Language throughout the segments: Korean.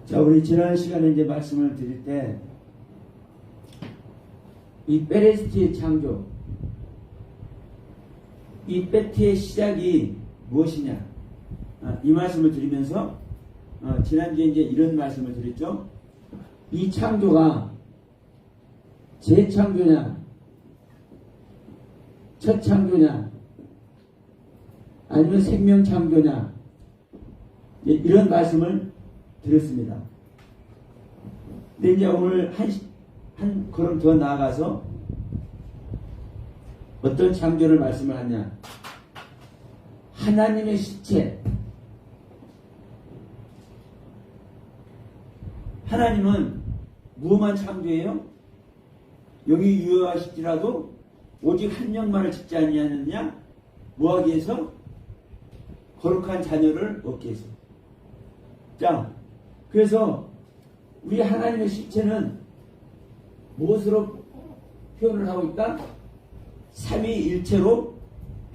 자, 우리 지난 시간에 이제 말씀을 드릴 때, 이 베레스트의 창조, 이 베트의 시작이 무엇이냐, 이 말씀을 드리면서, 지난주에 이제 이런 말씀을 드렸죠. 이 창조가 재창조냐, 첫 창조냐, 아니면 생명 창조냐, 이런 말씀을 드렸습니다. 근데 이제 오늘 한 걸음 더 나아가서 어떤 창조를 말씀을 하냐. 하나님의 실체. 하나님은 무엇만 창조해요? 여기 유효하실지라도 오직 한 영만을 짓지 아니하느냐? 뭐하기 위해서? 거룩한 자녀를 얻기 위해서. 자, 그래서 우리 하나님의 실체는 무엇으로 표현을 하고 있다? 삼위일체로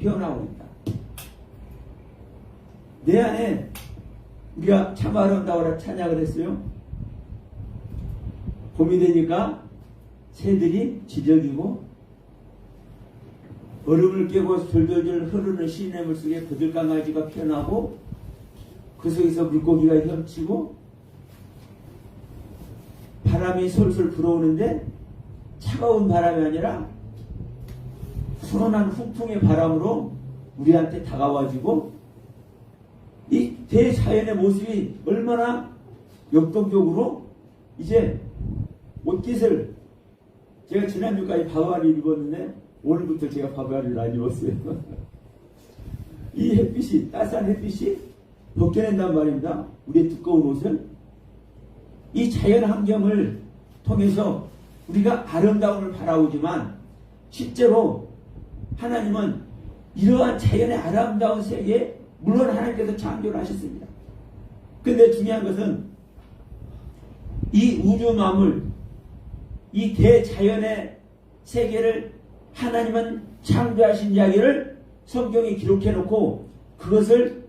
표현하고 있다. 내 안에 우리가 참 아름다워라 찬양을 했어요. 봄이 되니까 새들이 지저귀고 얼음을 깨고 졸졸졸 흐르는 시냇 물속에 거들강아지가 피어나고 그 속에서 물고기가 헤엄치고 바람이 솔솔 불어오는데 차가운 바람이 아니라 훈훈한 훈풍의 바람으로 우리한테 다가와주고 이 대자연의 모습이 얼마나 역동적으로 이제 옷깃을 제가 지난주까지 바바리를 입었는데 오늘부터 제가 바바리를 안 입었어요. 이 햇빛이 따스한 햇빛이 벗겨낸단 말입니다. 우리의 두꺼운 옷을. 이 자연 환경을 통해서 우리가 아름다움을 바라보지만 실제로 하나님은 이러한 자연의 아름다운 세계에 물론 하나님께서 창조를 하셨습니다. 그런데 중요한 것은 이 우주 만물, 이 대자연의 세계를 하나님은 창조하신 이야기를 성경에 기록해 놓고 그것을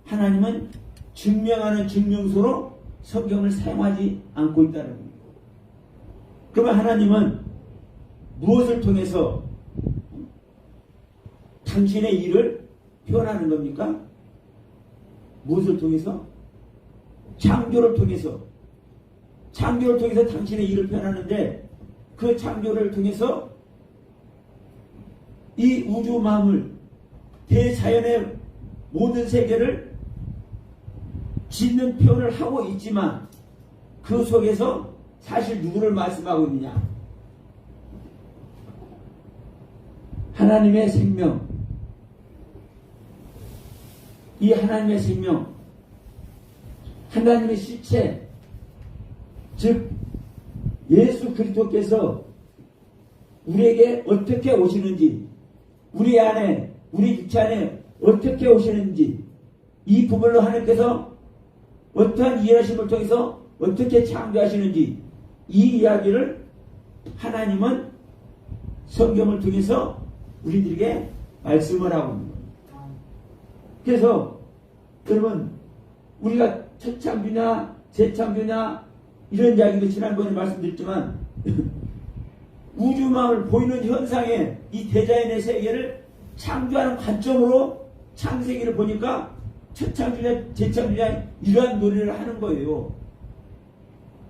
하나님은 증명하는 증명서로 성경을 사용하지 않고 있다는 겁니다. 그러면 하나님은 무엇을 통해서 당신의 일을 표현하는 겁니까? 무엇을 통해서? 창조를 통해서. 창조를 통해서 당신의 일을 표현하는데 그 창조를 통해서 이 우주 만물, 대자연의 모든 세계를 짓는 표현을 하고 있지만 그 속에서 사실 누구를 말씀하고 있느냐? 하나님의 생명. 이 하나님의 생명, 하나님의 실체, 즉 예수 그리스도께서 우리에게 어떻게 오시는지, 우리 안에, 우리 육체 안에 어떻게 오시는지, 이 부분으로 하나님께서 어떠한 일하심을 통해서 어떻게 창조하시는지 이 이야기를 하나님은 성경을 통해서 우리들에게 말씀을 하고 있는 겁니다. 그래서 여러분 우리가 첫 창조냐 재창조냐 이런 이야기도 지난번에 말씀드렸지만 우주만을 보이는 현상에 이 대자연의 세계를 창조하는 관점으로 창세기를 보니까 첫 창조냐 재창조냐 이러한 논의를 하는 거예요.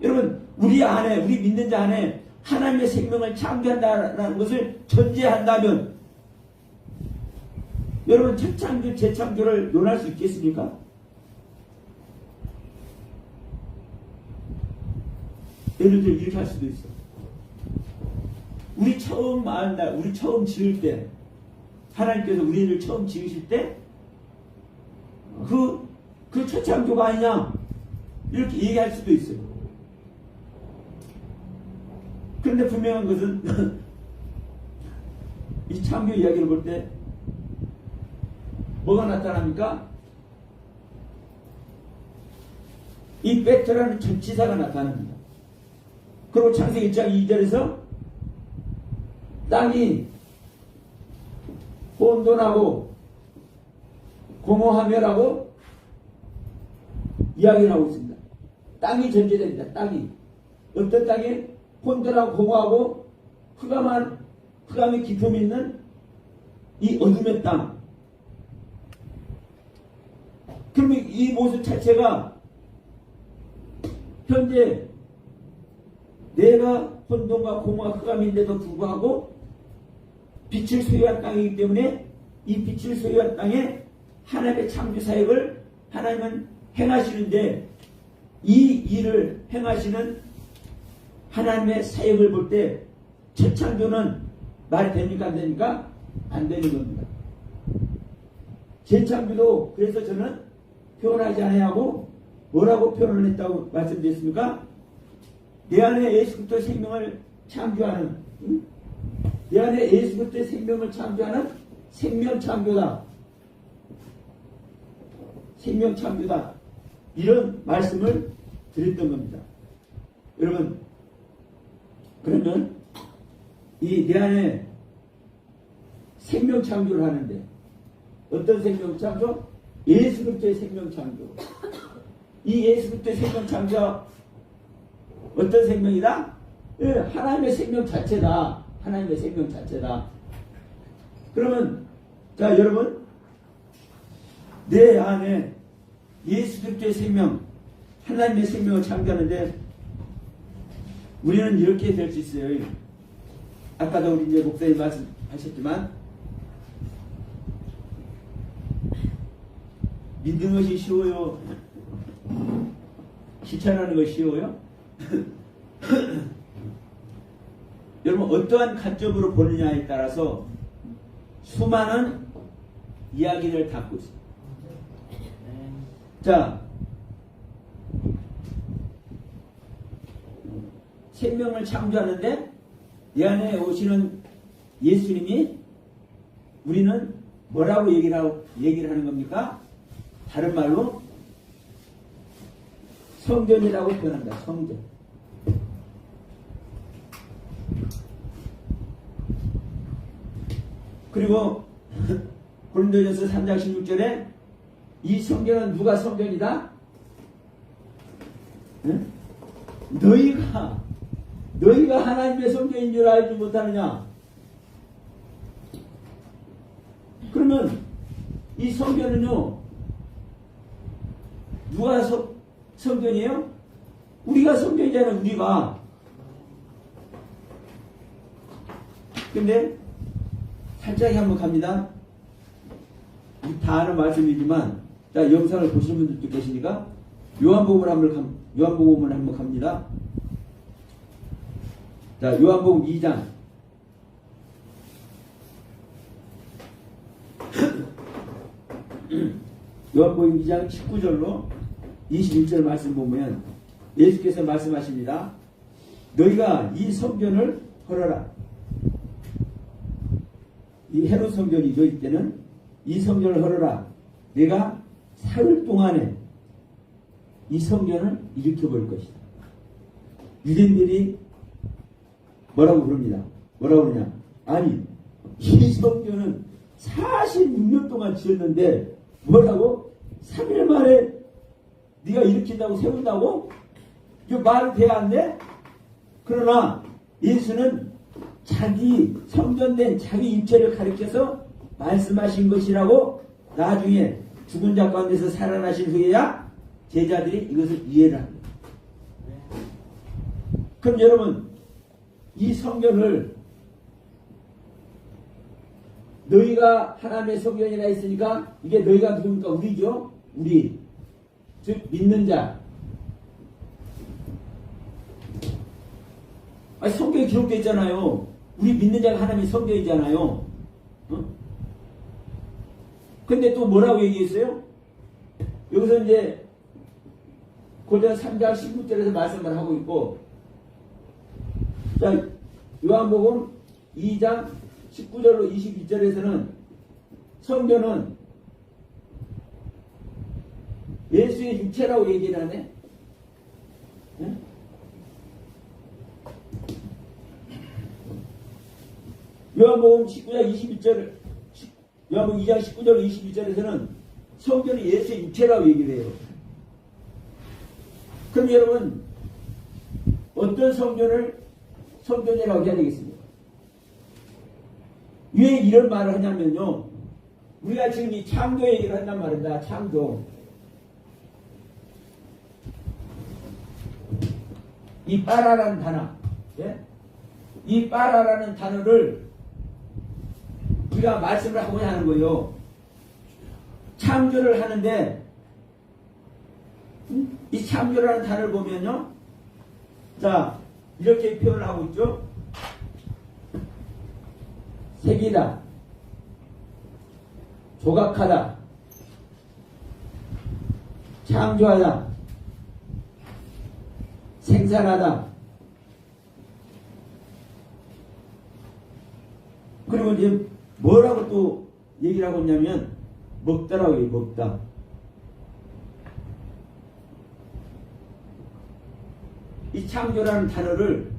여러분 우리 안에 우리 믿는 자 안에 하나님의 생명을 창조한다는 것을 전제한다면 여러분 첫 창조 재창조를 논할 수 있겠습니까? 예를 들어 이렇게 할 수도 있어. 우리 처음 만나 우리 처음 지을 때 하나님께서 우리를 처음 지으실 때 그 첫 창조가 아니냐 이렇게 얘기할 수도 있어요. 그런데 분명한 것은 이 창조 이야기를 볼 때 뭐가 나타납니까? 이 베트라는 전치사가 나타납니다. 그리고 창세기 1장 2절에서 땅이 혼돈하고 공허하며라고 이야기를 하고 있습니다. 땅이 전제됩니다. 땅이. 어떤 땅이? 혼돈하고 공허하고 흑암의 기품이 있는 이 어둠의 땅. 그러면 이 모습 자체가 현재 내가 혼돈과 공허와 흑암인데도 불구하고 빛을 소유한 땅이기 때문에 이 빛을 소유한 땅에 하나님의 창조 사역을 하나님은 행하시는데, 이 일을 행하시는 하나님의 사역을 볼 때 첫 창조는 말이 됩니까? 안 됩니까? 안 되는 겁니다. 재창조도 그래서 저는 표현하지 아니하고 뭐라고 표현을 했다고 말씀드렸습니까? 내 안에 예수 그리스도의 생명을 창조하는, 내 안에 예수 그리스도의 생명을 창조하는 생명창조다. 생명창조다. 이런 말씀을 드렸던 겁니다. 여러분, 그러면 이 내 안에 생명창조를 하는데 어떤 생명창조? 예수 그리스도의 생명창조. 이 예수 그리스도의 생명창조 어떤 생명이다? 예, 하나님의 생명 자체다. 하나님의 생명 자체다. 그러면 자 여러분, 내 안에 예수 그리스도의 생명, 하나님의 생명을 창조하는데 우리는 이렇게 될 수 있어요. 아까도 우리 이제 목사님 말씀하셨지만 믿는 것이 쉬워요? 실천하는 것이 쉬워요? 여러분, 어떠한 관점으로 보느냐에 따라서 수많은 이야기를 담고 있습니다. 자, 생명을 창조하는데 이 안에 오시는 예수님이 우리는 뭐라고 얘기를 하는 겁니까? 다른 말로 성전이라고 표현합니다. 성전. 그리고 고린도전서 3장 16절에 이 성전은 누가 성전이다? 응? 너희가 하나님의 성전인 줄 알지 못하느냐? 그러면 이 성전은요, 누가 성전이에요? 우리가 성전이잖아요. 우리가. 근데 살짝 한번 갑니다. 다 아는 말씀이지만, 자, 영상을 보시는 분들도 계시니까 요한복음을 한번 갑니다. 자, 요한복음 2장. 요한복음 2장 19절로 21절 말씀 보면 예수께서 말씀하십니다. 너희가 이 성전을 헐어라. 이 헤롯 성전이죠. 이때는 이 성전을 헐어라. 내가 사흘 동안에 이 성전을 일으켜볼 것이다. 유대인들이 뭐라고 부릅니다. 뭐라고 그러냐. 아니, 이 성전은 46년 동안 지었는데 뭐라고? 3일 만에 네가 일으킨다고 세운다고? 이거 말이 돼야 안 돼? 그러나 예수는 자기 성전된 자기 입체를 가리켜서 말씀하신 것이라고 나중에 죽은 자 가운데서 살아나신 후에야 제자들이 이것을 이해를 합니다. 그럼 여러분, 이 성전을 너희가 하나님의 성전이라 했으니까 이게 너희가 누굽니까? 우리죠. 우리. 즉 믿는 자. 아니, 성경에 기록되어 있잖아요. 우리 믿는 자가 하나님의 성전이잖아요. 어? 근데 또 뭐라고 얘기했어요? 여기서 이제 고전 3장 19절에서 말씀을 하고 있고, 자, 요한복음 2장 19절로 22절에서는 성전은 예수의 육체라고 얘기를 하네. 네? 요한복음 19장 22절, 요한복음 2장 19절 22절에서는 성전이 예수의 육체라고 얘기를 해요. 그럼 여러분 어떤 성전이라고 해야 되겠습니까? 왜 이런 말을 하냐면요. 우리가 지금 이 창조 얘기를 한단 말입니다. 창조. 이 빠라라는 단어. 예? 이 빠라라는 단어를 우리가 말씀을 하고자 하는 거예요. 창조를 하는데 이 창조라는 단어를 보면요. 자, 이렇게 표현을 하고 있죠. 새기다, 조각하다, 창조하다, 생산하다. 그리고 이제 뭐라고 또 얘기를 하고 있냐면 먹다라고 해요. 먹다. 이 창조라는 단어를,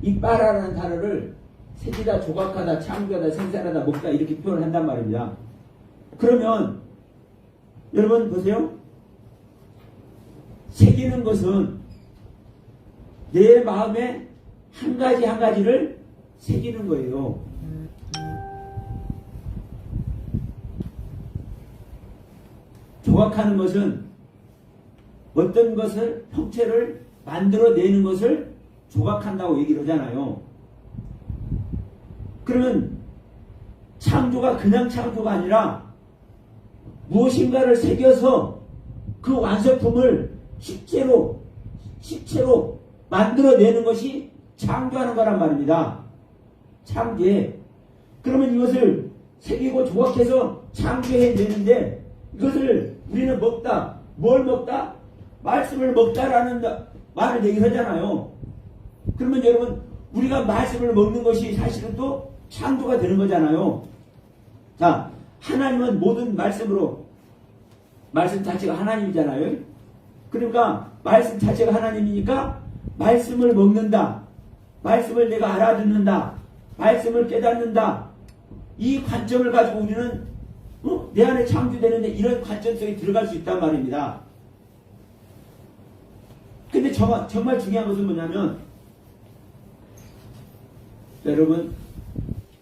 이 빠라라는 단어를 새기다, 조각하다, 창조하다, 생산하다, 먹다 이렇게 표현을 한단 말입니다. 그러면 여러분 보세요. 새기는 것은 내 마음에 한 가지 한 가지를 새기는 거예요. 조각하는 것은 어떤 것을 형체를 만들어내는 것을 조각한다고 얘기를 하잖아요. 그러면 창조가 그냥 창조가 아니라 무엇인가를 새겨서 그 완성품을 실체로 만들어내는 것이 창조하는 거란 말입니다. 창조해. 그러면 이것을 새기고 조각해서 창조해내는데 이것을 우리는 먹다. 뭘 먹다? 말씀을 먹다라는 말을 얘기하잖아요. 그러면 여러분 우리가 말씀을 먹는 것이 사실은 또 창조가 되는 거잖아요. 자, 하나님은 모든 말씀으로, 말씀 자체가 하나님이잖아요. 그러니까 말씀 자체가 하나님이니까 말씀을 먹는다, 말씀을 내가 알아듣는다, 말씀을 깨닫는다, 이 관점을 가지고 우리는 내 안에 창조되는데 이런 관점 속에 들어갈 수 있단 말입니다. 근데 정말 중요한 것은 뭐냐면, 여러분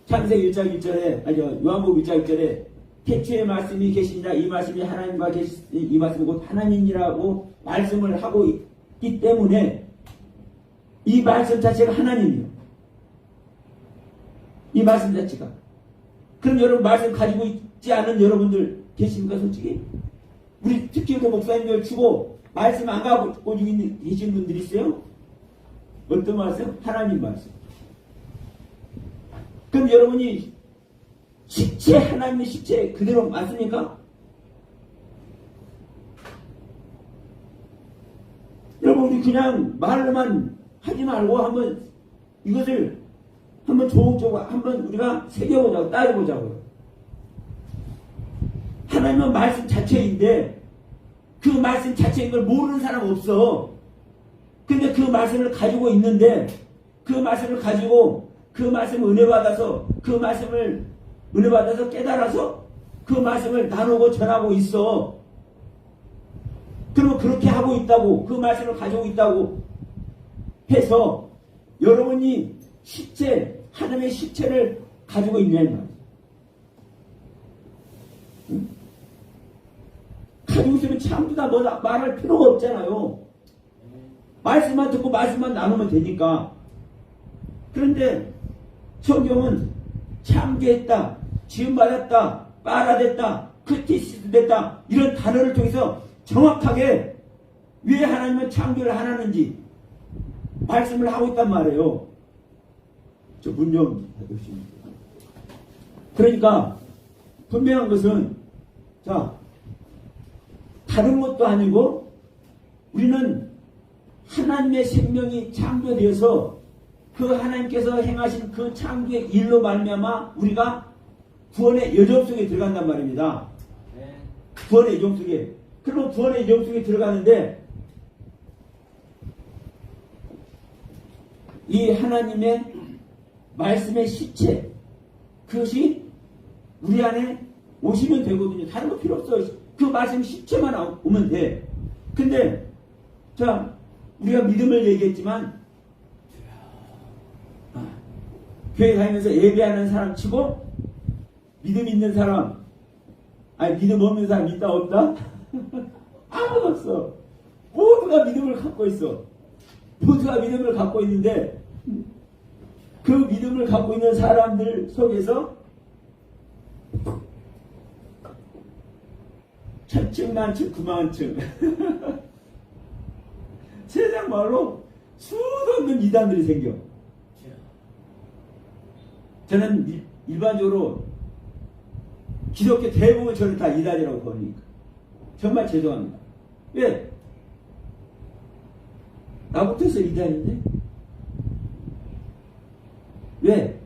창세기 1장 1절에 요한복음 1장 1절에 태초에 말씀이 계시니라, 이 말씀이 하나님과 이 말씀이 곧 하나님이라고 말씀을 하고 있기 때문에 이 말씀 자체가 하나님이에요. 이 말씀 자체가. 그럼 여러분 말씀 가지고 있지 않은 여러분들 계십니까? 솔직히 우리 특히 그 목사님들 치고 말씀 안 가지고 계신 분들이 있어요? 어떤 말씀? 하나님 말씀. 그럼 여러분이 실체, 하나님의 실체 그대로 맞습니까? 여러분 우리 그냥 말로만 하지 말고 한번 이것을 한번 조목조목 한번 우리가 새겨보자고, 따져보자고요. 하나님은 말씀 자체인데 그 말씀 자체인 걸 모르는 사람 없어. 근데 그 말씀을 가지고 있는데 그 말씀을 가지고 그 말씀을 은혜받아서 그 말씀을 은혜받아서 깨달아서 그 말씀을 나누고 전하고 있어. 그러면 그렇게 하고 있다고, 그 말씀을 가지고 있다고 해서 여러분이 실체, 하나님의 실체를 가지고 있냐는 말이에요. 응? 가지고 있으면 참다 뭐다 말할 필요가 없잖아요. 말씀만 듣고 말씀만 나누면 되니까. 그런데 성경은 창조했다, 지음받았다, 빨아됐다, 크티시스 됐다 이런 단어를 통해서 정확하게 왜 하나님은 창조를 하나는지 말씀을 하고 있단 말이에요. 저 문정 해주십니다. 그러니까 분명한 것은 자, 다른 것도 아니고 우리는 하나님의 생명이 창조되어서 그 하나님께서 행하신 그 창조의 일로 말미암아 우리가 구원의 여정 속에 들어간단 말입니다. 구원의 여정 속에. 그리고 구원의 여정 속에 들어가는데 이 하나님의 말씀의 실체, 그것이 우리 안에 오시면 되거든요. 다른 거 필요 없어요. 그 말씀 실체만 오면 돼. 근데 자, 우리가 믿음을 얘기했지만, 교회 다니면서 예배하는 사람 치고, 믿음 있는 사람, 아니, 믿음 없는 사람 있다, 없다? 아무도 없어. 모두가 믿음을 갖고 있어. 모두가 믿음을 갖고 있는데, 그 믿음을 갖고 있는 사람들 속에서 천층만층 구만층 세상 말로 수도 없는 이단들이 생겨. 저는 일반적으로 기독교 대부분 저는 다 이단이라고 보니까 정말 죄송합니다. 왜? 나부터 해서 이단인데? 왜?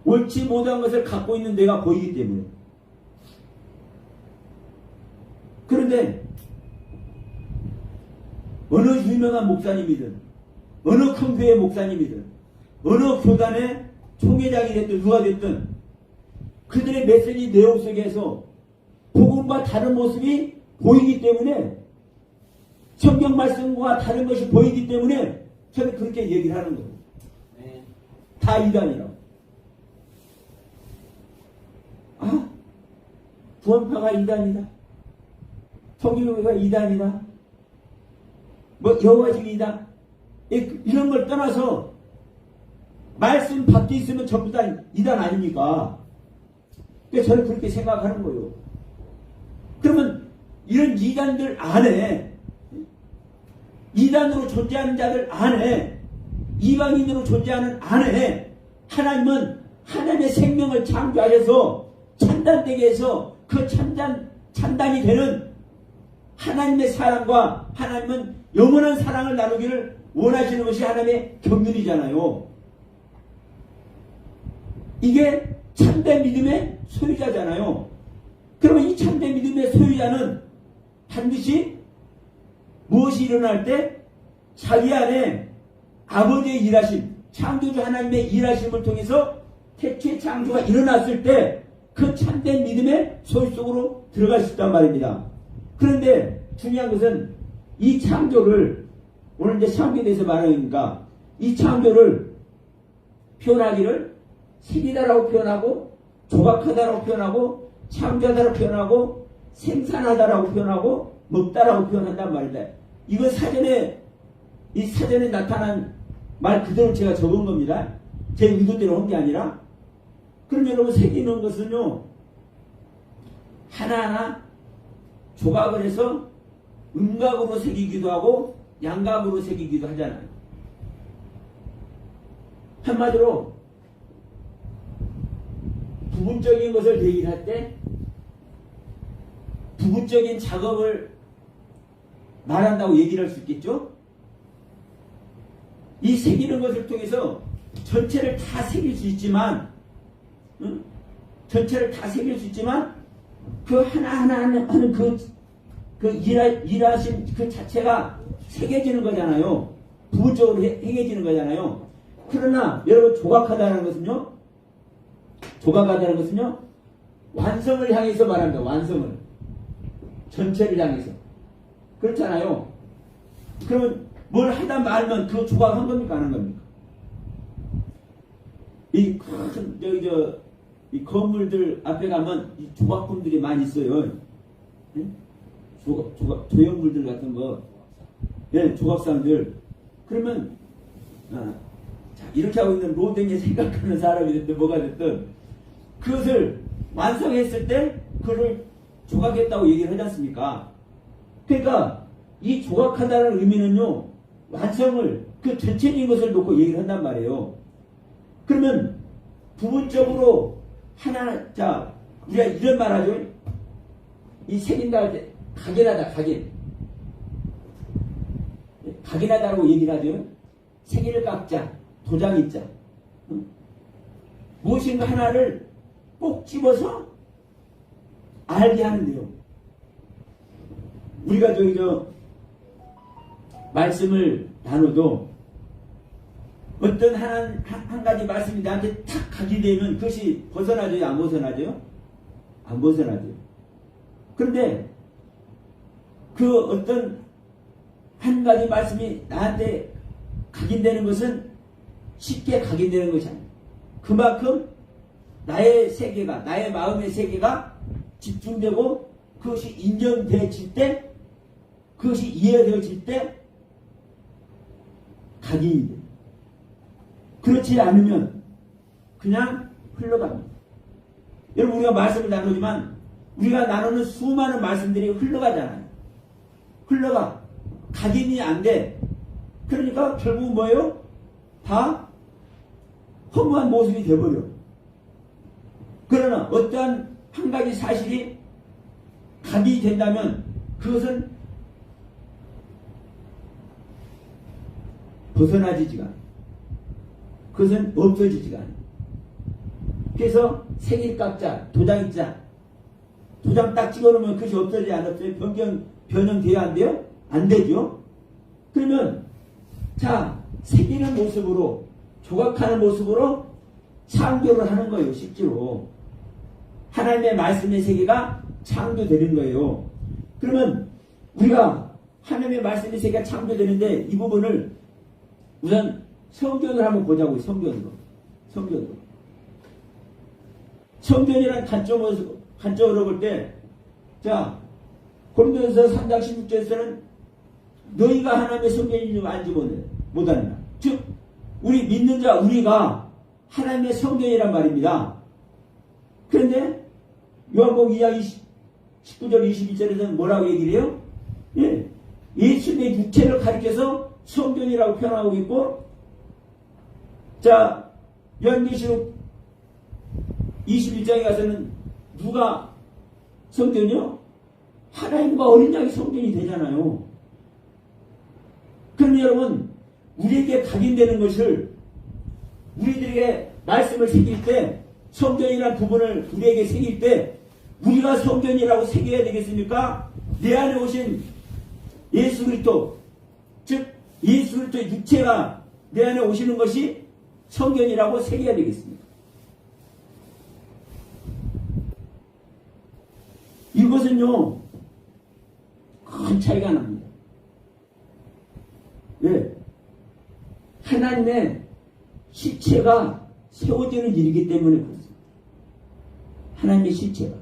옳지 못한 것을 갖고 있는 내가 보이기 때문에. 그런데 어느 유명한 목사님이든 어느 큰 교회 목사님이든 어느 교단의 총회장이 됐든 누가 됐든 그들의 메시지 내용 속에서 복음과 다른 모습이 보이기 때문에 성경 말씀과 다른 것이 보이기 때문에 저는 그렇게 얘기를 하는 거예요. 다 이단이라고. 아, 구원파가 이단이다. 통일교회가 이단이다. 뭐 여호와식이다. 이런 걸 떠나서 말씀 밖에 있으면 전부 다 이단 아닙니까? 그래서 저는 그렇게 생각하는 거예요. 그러면 이런 이단들 안에 이단으로 존재하는 자들 안에 이방인으로 존재하는 안에 하나님은 하나님의 생명을 창조하셔서 찬단되게 해서 그 찬단이 되는 하나님의 사랑과 하나님은 영원한 사랑을 나누기를 원하시는 것이 하나님의 경륜이잖아요. 이게 참된 믿음의 소유자잖아요. 그러면 이 참된 믿음의 소유자는 반드시 무엇이 일어날 때 자기 안에 아버지의 일하심, 창조주 하나님의 일하심을 통해서 태초의 창조가 일어났을 때 그 참된 믿음의 소유 속으로 들어갈 수 있단 말입니다. 그런데 중요한 것은 이 창조를 오늘 이제 창조에 대해서 말하니까 이 창조를 표현하기를 생기다라고 표현하고 조각하다라고 표현하고 창조하다라고 표현하고 생산하다라고 표현하고 먹다라고 표현한단 말이다. 이건 이 사전에 나타난 말 그대로 제가 적은 겁니다. 제 의도대로 한 게 아니라. 그럼 여러분 새기는 것은요 하나하나 조각을 해서 음각으로 새기기도 하고 양각으로 새기기도 하잖아요. 한마디로 부분적인 것을 얘기를 할 때 부분적인 작업을 말한다고 얘기를 할 수 있겠죠? 이 새기는 것을 통해서 전체를 다 새길 수 있지만 전체를 다 새길 수 있지만 그 하나하나 하는 그 일하신 그 자체가 새겨지는 거잖아요. 부분적으로 행해지는 거잖아요. 그러나 여러분 조각하다는 것은요 완성을 향해서 말합니다. 완성을 전체를 향해서 그렇잖아요. 그러면 뭘 하다 말면 그 조각한 겁니까 안 한 겁니까? 이 큰 이 건물들 앞에 가면 이 조각품들이 많이 있어요. 네? 조형물들 같은 거, 네, 조각상들. 그러면 자, 이렇게 하고 있는 로댕에 생각하는 사람이 됐든 뭐가 됐든 그것을 완성했을 때 그걸 조각했다고 얘기를 하지 않습니까? 그러니까 이 조각하다는 의미는요 완성을 그 전체적인 것을 놓고 얘기를 한단 말이에요. 그러면 부분적으로 하나, 자, 우리가 이런 말 하죠. 이 새긴다 할 때, 각인하다, 각인. 각인하다라고 얘기를 하죠. 새기를 깎자, 도장 있자. 무엇인가 하나를 꼭 집어서 알게 하는데요. 우리가 말씀을 나눠도 어떤 한 가지 말씀이 나한테 탁 각인되면 그것이 벗어나죠? 안 벗어나죠? 안 벗어나죠. 그런데 그 어떤 한 가지 말씀이 나한테 각인되는 것은 쉽게 각인되는 것이 아니에요. 그만큼 나의 세계가, 나의 마음의 세계가 집중되고 그것이 인정되어질 때, 그것이 이해되어질 때 각인이 돼요. 그렇지 않으면 그냥 흘러갑니다. 여러분, 우리가 말씀을 나누지만 우리가 나누는 수많은 말씀들이 흘러가잖아요. 흘러가. 각인이 안 돼. 그러니까 결국 뭐예요? 다 허무한 모습이 돼버려. 그러나 어떠한 한 가지 사실이 각인이 된다면 그것은 벗어나지지가 않아요. 그것은 없어지지가 않아요. 그래서 생일깍자, 도장있자, 도장 딱 찍어놓으면 그것이 없어지지 않았어요? 변형돼야 안 돼요? 안 되죠? 그러면 자, 새기는 모습으로, 조각하는 모습으로 창조를 하는 거예요. 실제로 하나님의 말씀의 세계가 창조되는 거예요. 그러면 우리가 하나님의 말씀의 세계가 창조되는데 이 부분을 우선 성경을 한번 보자고요. 성경으로. 성경이라는 관점으로 볼 때, 자, 고린도전서 3장 16절에서는 너희가 하나님의 성경인 줄 알지 못하느냐. 즉, 우리 믿는 자, 우리가 하나님의 성경이란 말입니다. 그런데 요한복음 2장 19절 22절에서는 뭐라고 얘기를 해요? 예, 예수님의 육체를 가리켜서 성경이라고 표현하고 있고, 자, 요한계시록 21장에 가서는 누가 성경이요? 하나님과 어린 양이 성경이 되잖아요. 그럼 여러분, 우리에게 각인되는 것을 우리들에게 말씀을 새길 때, 성경이라는 부분을 우리에게 새길 때 우리가 성경이라고 새겨야 되겠습니까? 내 안에 오신 예수 그리스도, 즉 예수 그리스도의 육체가 내 안에 오시는 것이 성경이라고 새겨야 되겠습니다. 이것은요, 큰 차이가 납니다. 왜? 하나님의 실체가 세워지는 일이기 때문에 그렇습니다. 하나님의 실체가.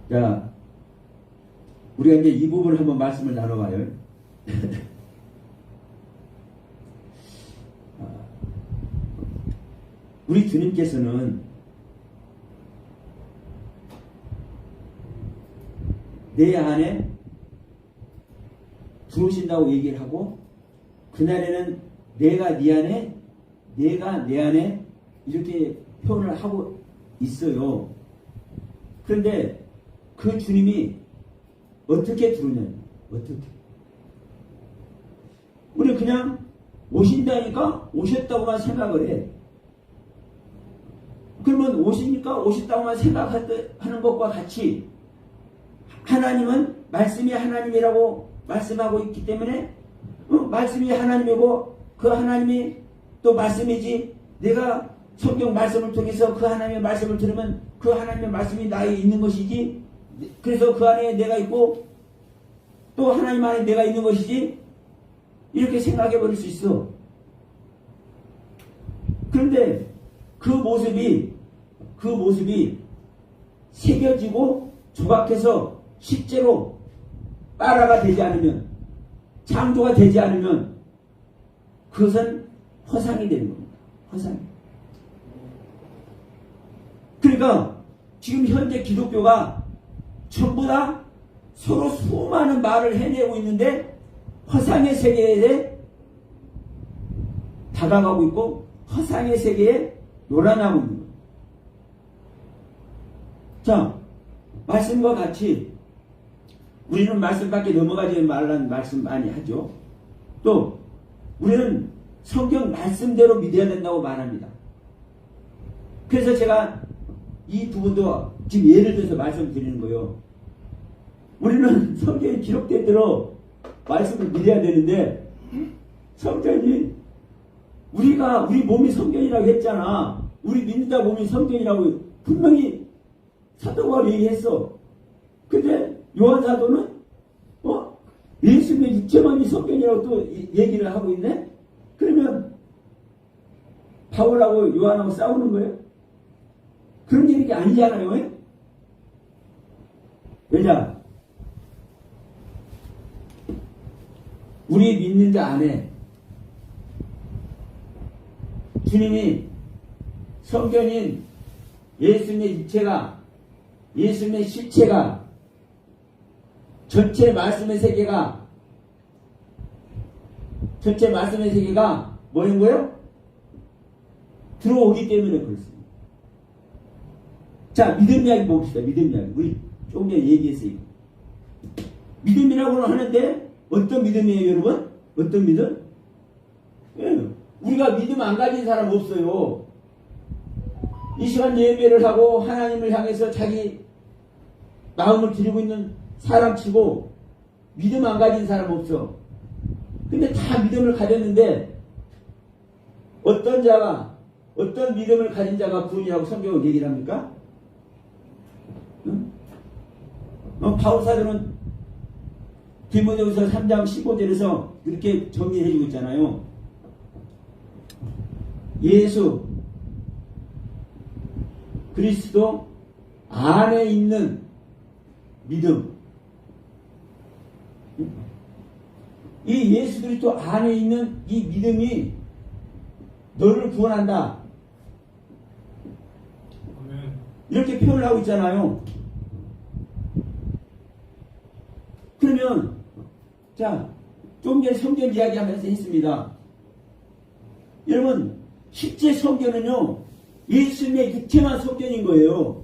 자, 우리가 이제 이 부분을 한번 말씀을 나눠봐요. 우리 주님께서는 내 안에 들어오신다고 얘기를 하고, 그날에는 내가 네 안에, 내가 내 안에 이렇게 표현을 하고 있어요. 그런데 그 주님이 어떻게 들어오냐면, 어떻게? 우리 그냥 오신다니까 오셨다고만 생각을 해. 그러면 오시니까 오셨다고만 생각하는 것과 같이 하나님은 말씀이 하나님이라고 말씀하고 있기 때문에 말씀이 하나님이고 그 하나님이 또 말씀이지, 내가 성경 말씀을 통해서 그 하나님의 말씀을 들으면 그 하나님의 말씀이 나에 있는 것이지, 그래서 그 안에 내가 있고 또 하나님 안에 내가 있는 것이지, 이렇게 생각해 버릴 수 있어. 그런데 그 모습이 새겨지고 조각해서 실제로 따라가 되지 않으면, 창조가 되지 않으면 그것은 허상이 되는 겁니다. 허상. 그러니까 지금 현재 기독교가 전부 다 서로 수많은 말을 해내고 있는데 허상의 세계에 다가가고 있고 허상의 세계에 놀아나고 있는 거예요. 자, 말씀과 같이 우리는 말씀 밖에 넘어가지 말라는 말씀 많이 하죠. 또 우리는 성경 말씀대로 믿어야 된다고 말합니다. 그래서 제가 이 부분도 지금 예를 들어서 말씀드리는 거예요. 우리는 성경에 기록된 대로 말씀을 믿어야 되는데 성전이 우리 몸이 성전이라고 했잖아. 우리 믿는다 몸이 성전이라고 분명히 사도가 얘기했어. 근데 요한 사도는 예수님의 육체만이 성전이라고 또 얘기를 하고 있네. 그러면 바울하고 요한하고 싸우는 거예요? 그런 일이 아니잖아요. 왜냐? 우리 믿는 자 안에 주님이 성전인 예수님의 육체가, 예수님의 실체가, 전체 말씀의 세계가 뭐인 거예요? 들어오기 때문에 그렇습니다. 자, 믿음 이야기 봅시다. 믿음 이야기. 우리 조금 전에 얘기했어요. 믿음이라고는 하는데 어떤 믿음이에요, 여러분? 어떤 믿음? 예. 우리가 믿음 안 가진 사람 없어요. 이 시간 예배를 하고 하나님을 향해서 자기 마음을 드리고 있는 사람 치고 믿음 안 가진 사람 없어. 근데 다 믿음을 가졌는데 어떤 믿음을 가진 자가 구원이라고 성경은 얘기를 합니까? 응? 바울 사도는 디모데후서 3장 15절에서 이렇게 정리해주고 있잖아요. 예수 그리스도 안에 있는 믿음. 이 예수 그리스도 안에 있는 이 믿음이 너를 구원한다. 이렇게 표현을 하고 있잖아요. 그러면 자, 좀 전에 성전 이야기하면서 했습니다. 여러분, 실제 성전은요, 예수님의 육체만 성전인 거예요.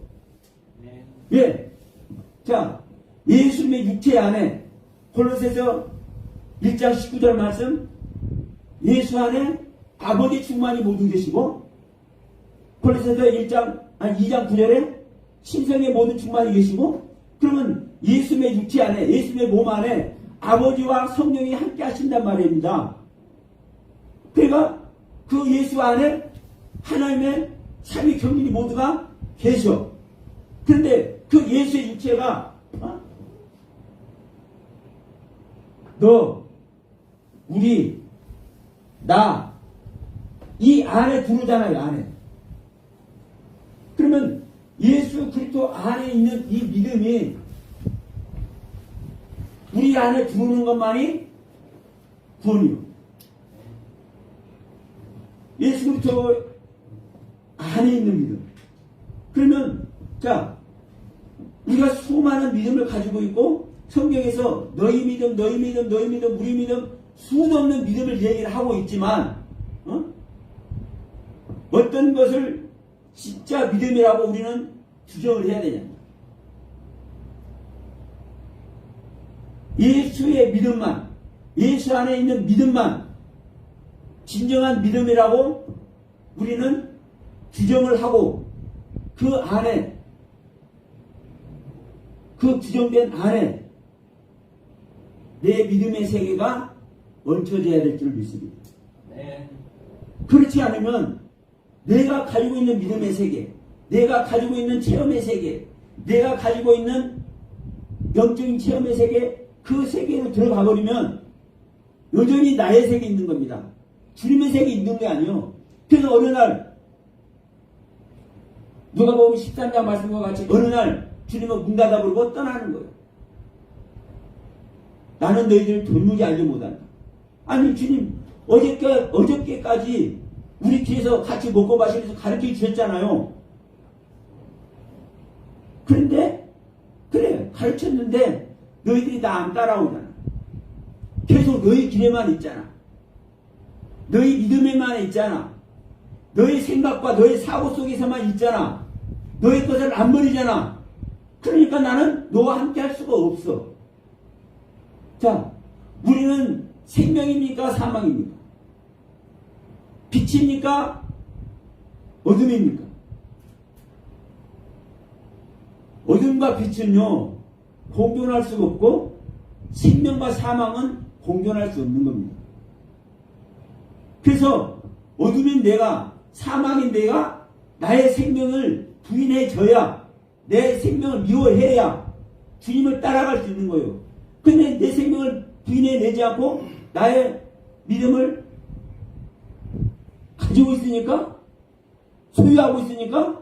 네. 예. 자, 예수님의 육체 안에 골로새서 1장 19절 말씀, 예수 안에 아버지 충만이 모두 계시고, 골로새서 2장 9절에 신성의 모든 충만이 계시고, 그러면 예수님의 육체 안에, 예수님의 몸 안에 아버지와 성령이 함께 하신단 말입니다. 그러니까 그 예수 안에 하나님의 삼위 경륜이 모두가 계셔. 그런데 그 예수의 육체가 너, 우리, 나, 이 안에 들어오잖아요. 안에. 그러면 예수 그리스도 안에 있는 이 믿음이 우리 안에 들어오는 것만이 구원이요. 예수 그리스도 안에 있는 믿음. 그러면 자, 우리가 수많은 믿음을 가지고 있고 성경에서 너희 믿음, 너희 믿음, 너희 믿음, 우리 믿음, 수도 없는 믿음을 얘기를 하고 있지만 어떤 것을 진짜 믿음이라고 우리는 규정을 해야 되냐? 예수의 믿음만, 예수 안에 있는 믿음만 진정한 믿음이라고 우리는 규정을 하고 그 안에, 그 규정된 안에 내 믿음의 세계가 얹혀져야 될 줄 믿습니다. 네. 그렇지 않으면 내가 가지고 있는 믿음의 세계, 내가 가지고 있는 체험의 세계, 내가 가지고 있는 영적인 체험의 세계, 그 세계로 들어가 버리면 여전히 나의 세계에 있는 겁니다. 주님의 세계에 있는 게 아니에요. 그래서 어느 날 누가 보면 13장 말씀과 같이 어느 날 주님은 문 닫아 버리고 떠나는 거예요. 나는 너희들 도무지 알지 못한다. 아니 주님 어저께까지 우리 뒤에서 같이 먹고 마시면서 가르쳐 주셨잖아요. 그런데 그래 가르쳤는데 너희들이 나 안 따라오잖아. 계속 너희 길에만 있잖아. 너희 믿음에만 있잖아. 너희 생각과 너희 사고 속에서만 있잖아. 너희 것을 안 버리잖아. 그러니까 나는 너와 함께 할 수가 없어. 자, 우리는 생명입니까? 사망입니까? 빛입니까? 어둠입니까? 어둠과 빛은요 공존할 수가 없고 생명과 사망은 공존할 수 없는 겁니다. 그래서 어둠인 내가, 사망인 내가 나의 생명을 부인해줘야, 내 생명을 미워해야 주님을 따라갈 수 있는 거예요. 근데 내 생명을 부인해내지 않고 나의 믿음을 가지고 있으니까, 소유하고 있으니까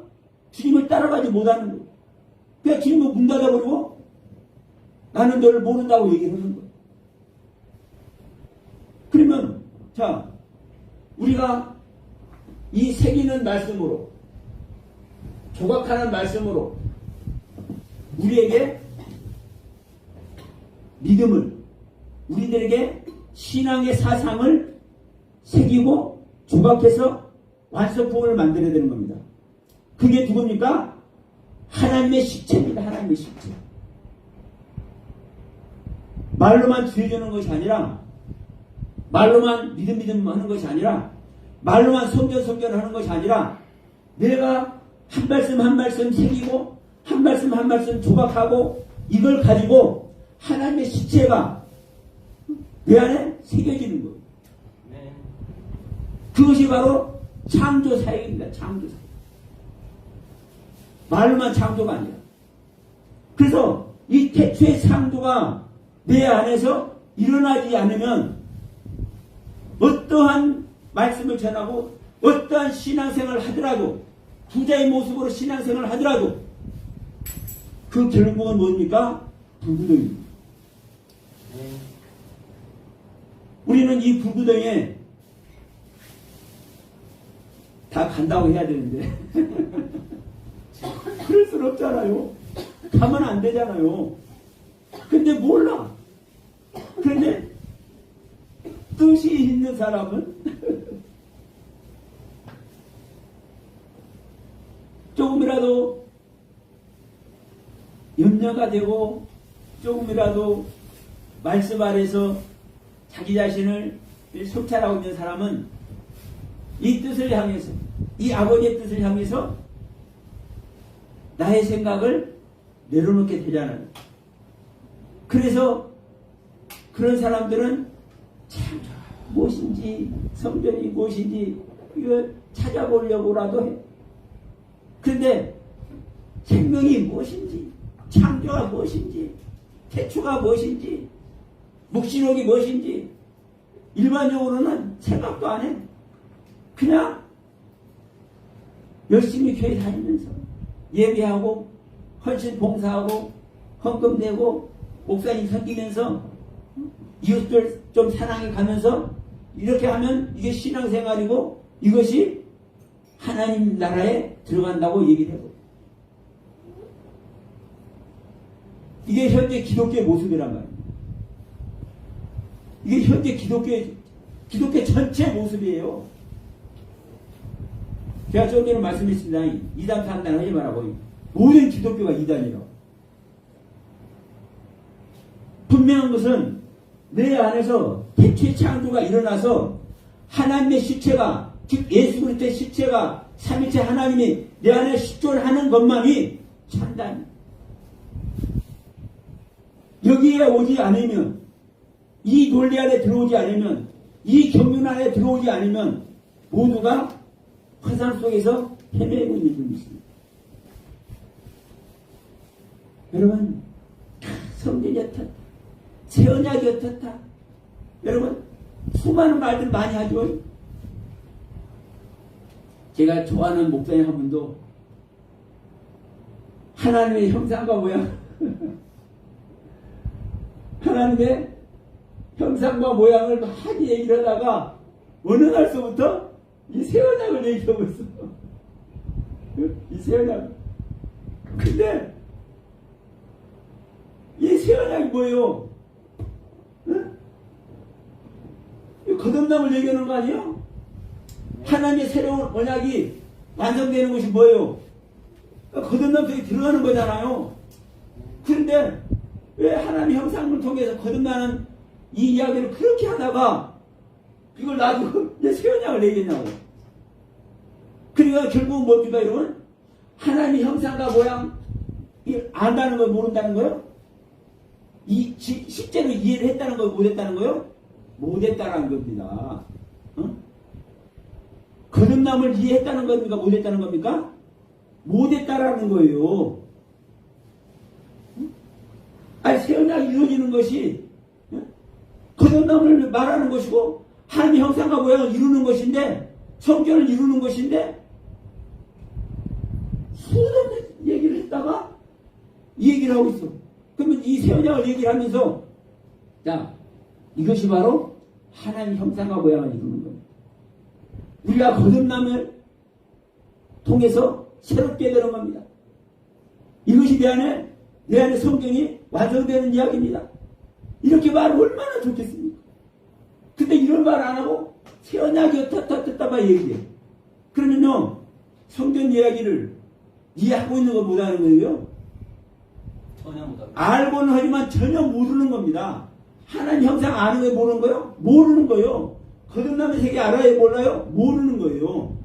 주님을 따라가지 못하는 거예요. 그냥 주님을 문 닫아버리고 나는 너를 모른다고 얘기를 하는 거예요. 그러면 자, 우리가 이 새기는 말씀으로, 조각하는 말씀으로 우리에게 믿음을, 우리들에게 신앙의 사상을 새기고 조각해서 완성품을 만들어야 되는 겁니다. 그게 누굽니까? 하나님의 식체입니다. 하나님의 식체. 말로만 주어주는 것이 아니라, 말로만 믿음 하는 것이 아니라, 말로만 성전 하는 것이 아니라, 내가 한 말씀 한 말씀 새기고 한 말씀 한 말씀 조각하고 이걸 가지고 하나님의 식체가 내 안에 새겨지는 거예요. 그것이 바로 창조 사역입니다. 창조 사역. 말로만 창조가 아니라. 그래서 이 태초의 창조가 내 안에서 일어나지 않으면 어떠한 말씀을 전하고 어떠한 신앙생활을 하더라도, 부자의 모습으로 신앙생활을 하더라도 그 결국은 뭡니까? 불구덩입니다. 우리는 이 불구덩이에 다 간다고 해야 되는데 그럴 수는 없잖아요. 가면 안 되잖아요. 근데 몰라. 그런데 뜻이 있는 사람은 조금이라도 염려가 되고 조금이라도 말씀 아래서 자기 자신을 성찰하고 있는 사람은 이 뜻을 향해서, 이 아버지의 뜻을 향해서 나의 생각을 내려놓게 되잖아요. 그래서 그런 사람들은 참 무엇인지, 성전이 무엇인지 이거 찾아보려고라도 해. 그런데 생명이 무엇인지, 창조가 무엇인지, 태초가 무엇인지, 묵신록이 무엇인지 일반적으로는 생각도 안 해. 그냥 열심히 교회 다니면서 예배하고 헌신 봉사하고 헌금 내고 목사님 섬기면서 이웃들 좀 사랑해 가면서 이렇게 하면 이게 신앙생활이고 이것이 하나님 나라에 들어간다고 얘기를 해요. 이게 현재 기독교의 모습이란 말이에요. 이게 현재 기독교 전체 모습이에요. 제가 좀 전에 말씀했습니다. 이단 판단 하지 말라고. 모든 기독교가 이단이라고. 분명한 것은 내 안에서 태초의 창조가 일어나서 하나님의 실체가, 즉 예수 그리스도의 실체가 삼위일체 하나님이 내 안에 식조를 하는 것만이 참단. 여기에 오지 않으면, 이 논리 안에 들어오지 않으면, 이 경륜 안에 들어오지 않으면 모두가 화상 속에서 헤매고 있는 줄이 있습니다. 여러분, 성전이 어떻다, 새 언약이 어떻다, 여러분 수많은 말들 많이 하죠. 제가 좋아하는 목사님 한 분도 하나님의 형상과 모양 하나님의 형상과 모양을 많이 얘기를 하다가 어느 날서부터 이 새 언약을 얘기하고 있어. 이 새 언약. 근데 이 새 언약이 뭐예요? 응? 이 거듭남을 얘기하는 거 아니에요? 하나님의 새로운 언약이 완성되는 것이 뭐예요? 거듭남 속에 들어가는 거잖아요. 그런데 왜 하나님의 형상을 통해서 거듭나는 이 이야기를 그렇게 하다가 이걸 놔두고 이제 새 언약을 얘기했냐고. 그러니까 결국은 뭡니까 여러분? 하나님의 형상과 모양 안다는 걸 모른다는 거요? 실제로 이해를 했다는 걸 못했다는 거요? 못했다라는 겁니다. 어? 거듭남을 이해했다는 겁니까? 못했다는 겁니까? 못했다라는 거예요. 아니, 새 언약이 이루어지는 것이 거듭남을 말하는 것이고 하나님의 형상과 모양을 이루는 것인데, 성전을 이루는 것인데, 수없는 얘기를 했다가 이 얘기를 하고 있어. 그러면 이 새 언약을 얘기를 하면서, 자, 이것이 바로 하나님 형상과 모양을 이루는 겁니다. 우리가 거듭남을 통해서 새롭게 되는 겁니다. 이것이 내 안에 성경이 완성되는 이야기입니다. 이렇게 말하면 얼마나 좋겠습니까? 근데 이런 말 안 하고 새 언약이 어떻다 얘기해. 그러면요, 성경 이야기를 이해하고 있는 거 못하는 거예요. 전혀 못합니다. 알고는 하지만 전혀 모르는 겁니다. 하나님 형상 아는 게 모르는 거요? 모르는 거요. 거듭남의 세계 알아요? 몰라요? 모르는 거예요.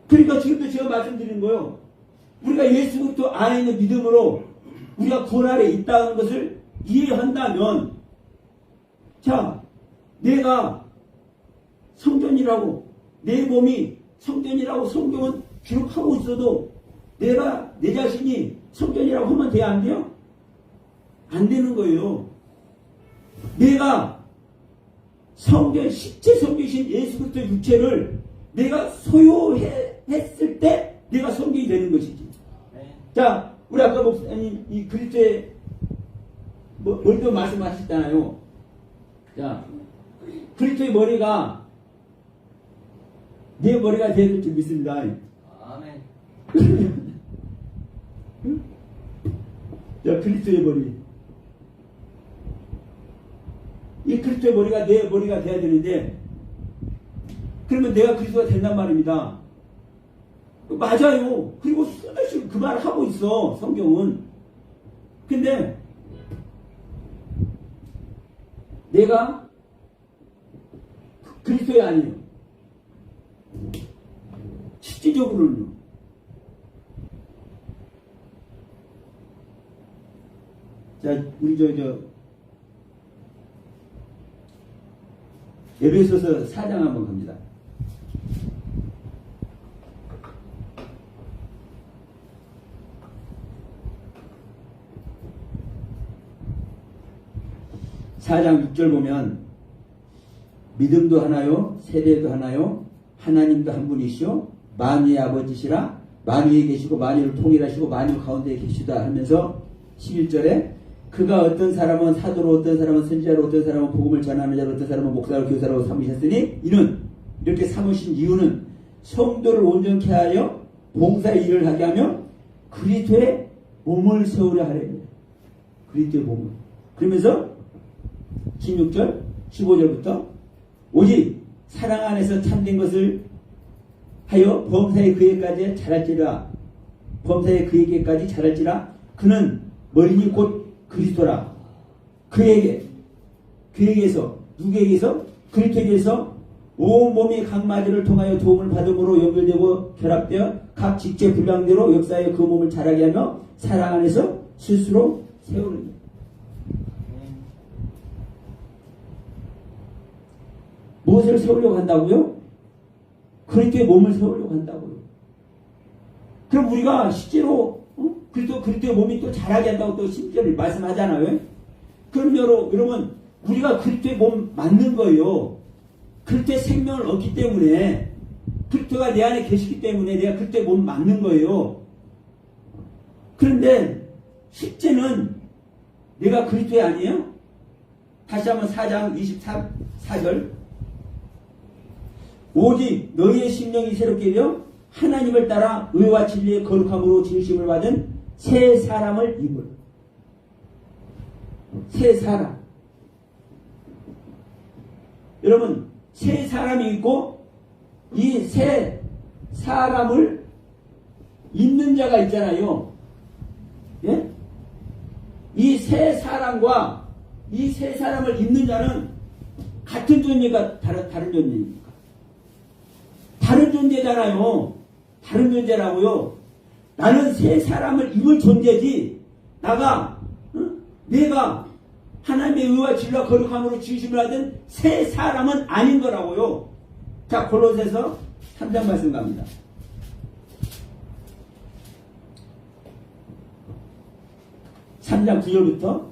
그러니까 지금도 제가 말씀드리는 거요. 우리가 예수 그리스도 안에 있는 믿음으로 우리가 구원 아래 있다는 것을 이해한다면, 자, 내가 성전이라고, 내 몸이 성전이라고 성경은 기록하고 있어도 내가 내 자신이 성전이라고 하면 돼야 안 돼요? 안 되는 거예요. 내가 성전, 실제 성경이신 예수 그리스도 육체를 내가 소유했을 때 내가 성경이 되는 것이지. 네. 자, 우리 아까 목사님 이 그리스도의 머리도 말씀하셨잖아요. 자, 그리스도의 머리가 내 머리가 되어야 될 줄 믿습니다. 아멘. 자, 그리스도의 머리. 이 그리스도의 머리가 내 머리가 돼야 되는데, 그러면 내가 그리스도가 된단 말입니다. 맞아요. 그리고 수없이 그 말을 하고 있어, 성경은. 근데 내가 그리스도의 아니에요. 실질적으로는. 자, 우리 에베소서 4장 한번 갑니다. (4장 6절) 보면, 믿음도 하나요, 세례도 하나요, 하나님도 한 분이시오, 만유의 아버지시라, 만유에 계시고 만유를 통일하시고 만유 가운데 계시다 하면서 11절에 그가 어떤 사람은 사도로, 어떤 사람은 선지자로, 어떤 사람은 복음을 전하는 자로, 어떤 사람은 목사로, 교사로 삼으셨으니, 이는 이렇게 삼으신 이유는 성도를 온전케 하여 봉사의 일을 하게 하며 그리스도의 몸을 세우려 하려니. 그리스도의 몸을. 그러면서 16절, 15절부터 오직 사랑 안에서 참된 것을 하여 범사의 그에까지 자랄지라. 범사의 그에게까지 자랄지라. 그는 머리니 곧 그리스도라. 그에게서, 누구에게서? 그리스도에게서 온 몸이 각 마디를 통하여 도움을 받음으로 연결되고 결합되어 각 직제 분량대로 역사에 그 몸을 자라게 하며 사랑 안에서 스스로 세우는. 무엇을 세우려고 한다고요? 그리스도의 몸을 세우려고 한다고요. 그럼 우리가 실제로 그리스도의 몸이 또 자라게 한다고 또 심지어를 말씀하잖아요. 그럼 여러분 우리가 그리스도의 몸 맞는 거예요. 그리스도의 생명을 얻기 때문에, 그리스도가 내 안에 계시기 때문에 내가 그리스도의 몸 맞는 거예요. 그런데 실제는 내가 그리스도의 아니에요? 다시 한번 4장 24절. 오직 너희의 심령이 새롭게 되어 하나님을 따라 의와 진리의 거룩함으로 진심을 받은 새 사람을 입을. 새 사람. 여러분, 새 사람이 있고 이 새 사람을 입는 자가 있잖아요. 예? 이 새 사람과 이 새 사람을 입는 자는 같은 존재가 다른 존재입니까? 다른 존재잖아요. 다른 존재라고요. 나는 새 사람을 입을 존재지, 내가 하나님의 의와 진리와 거룩함으로 지으심을 하던 새 사람은 아닌 거라고요. 자, 골로새서 3장 말씀 갑니다. 3장 9절부터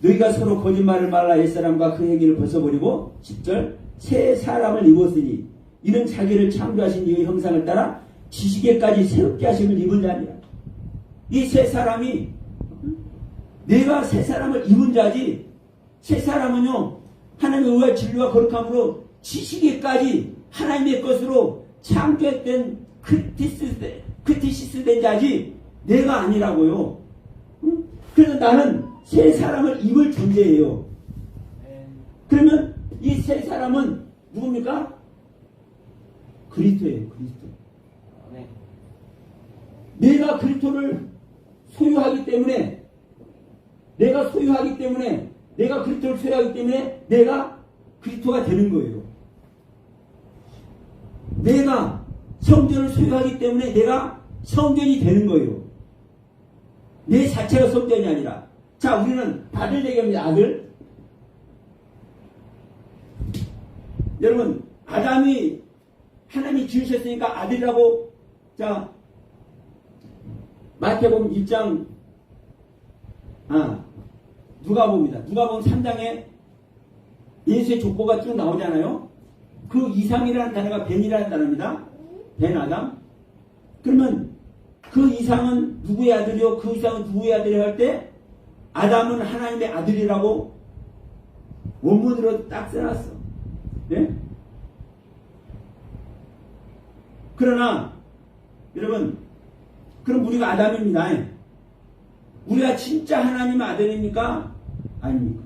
너희가 서로 거짓말을 말라 옛사람과 그 행위를 벗어버리고 10절 새 사람을 입었으니 이는 자기를 창조하신 이의 형상을 따라 지식에까지 새롭게 하심을 입은 자니라. 이 새 사람이 내가 새 사람을 입은 자지, 새 사람은요 하나님의 의와 진리와 거룩함으로 지식에까지 하나님의 것으로 창조된 크티시스 된 자지 내가 아니라고요. 그래서 나는 새 사람을 입을 존재예요. 그러면 이 새 사람은 누굽니까? 그리스도예요. 그리스도. 내가 그리스도를 소유하기 때문에, 내가 그리스도를 소유하기 때문에 내가 그리스도가 되는 거예요. 내가 성전을 소유하기 때문에 내가 성전이 되는 거예요. 내 자체가 성전이 아니라. 자, 우리는 아들 얘기합니다. 아들. 여러분, 아담이 하나님이 지으셨으니까 아들이라고. 자, 마태복음 1장 누가복음입니다. 누가복음 3장에 예수의 족보가 쭉 나오잖아요. 그 이상이라는 단어가 벤이라는 단어입니다. 벤 아담. 그러면 그 이상은 누구의 아들이요? 그 이상은 누구의 아들이요? 할 때 아담은 하나님의 아들이라고 원문으로 딱 써놨어. 네? 그러나 여러분, 그럼 우리가 아담입니다. 우리가 진짜 하나님의 아들입니까? 아닙니까?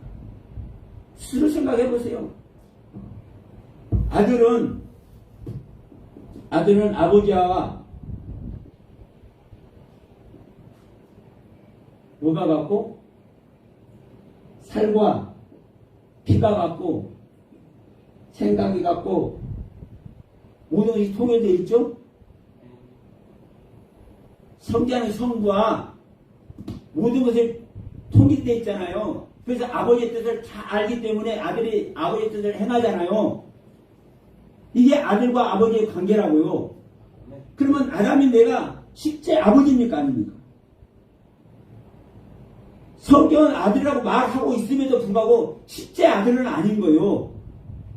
스스로 생각해 보세요. 아들은 아버지와 뭐가 같고? 살과 피가 같고, 생각이 같고, 모든 것이 통일되어 있죠? 성자는 성부와 모든 것을 통일되어 있잖아요. 그래서 아버지의 뜻을 다 알기 때문에 아들이 아버지의 뜻을 행하잖아요. 이게 아들과 아버지의 관계라고요. 그러면 아담인 내가 실제 아버지입니까? 아닙니까? 성경은 아들이라고 말하고 있음에도 불구하고 실제 아들은 아닌 거예요.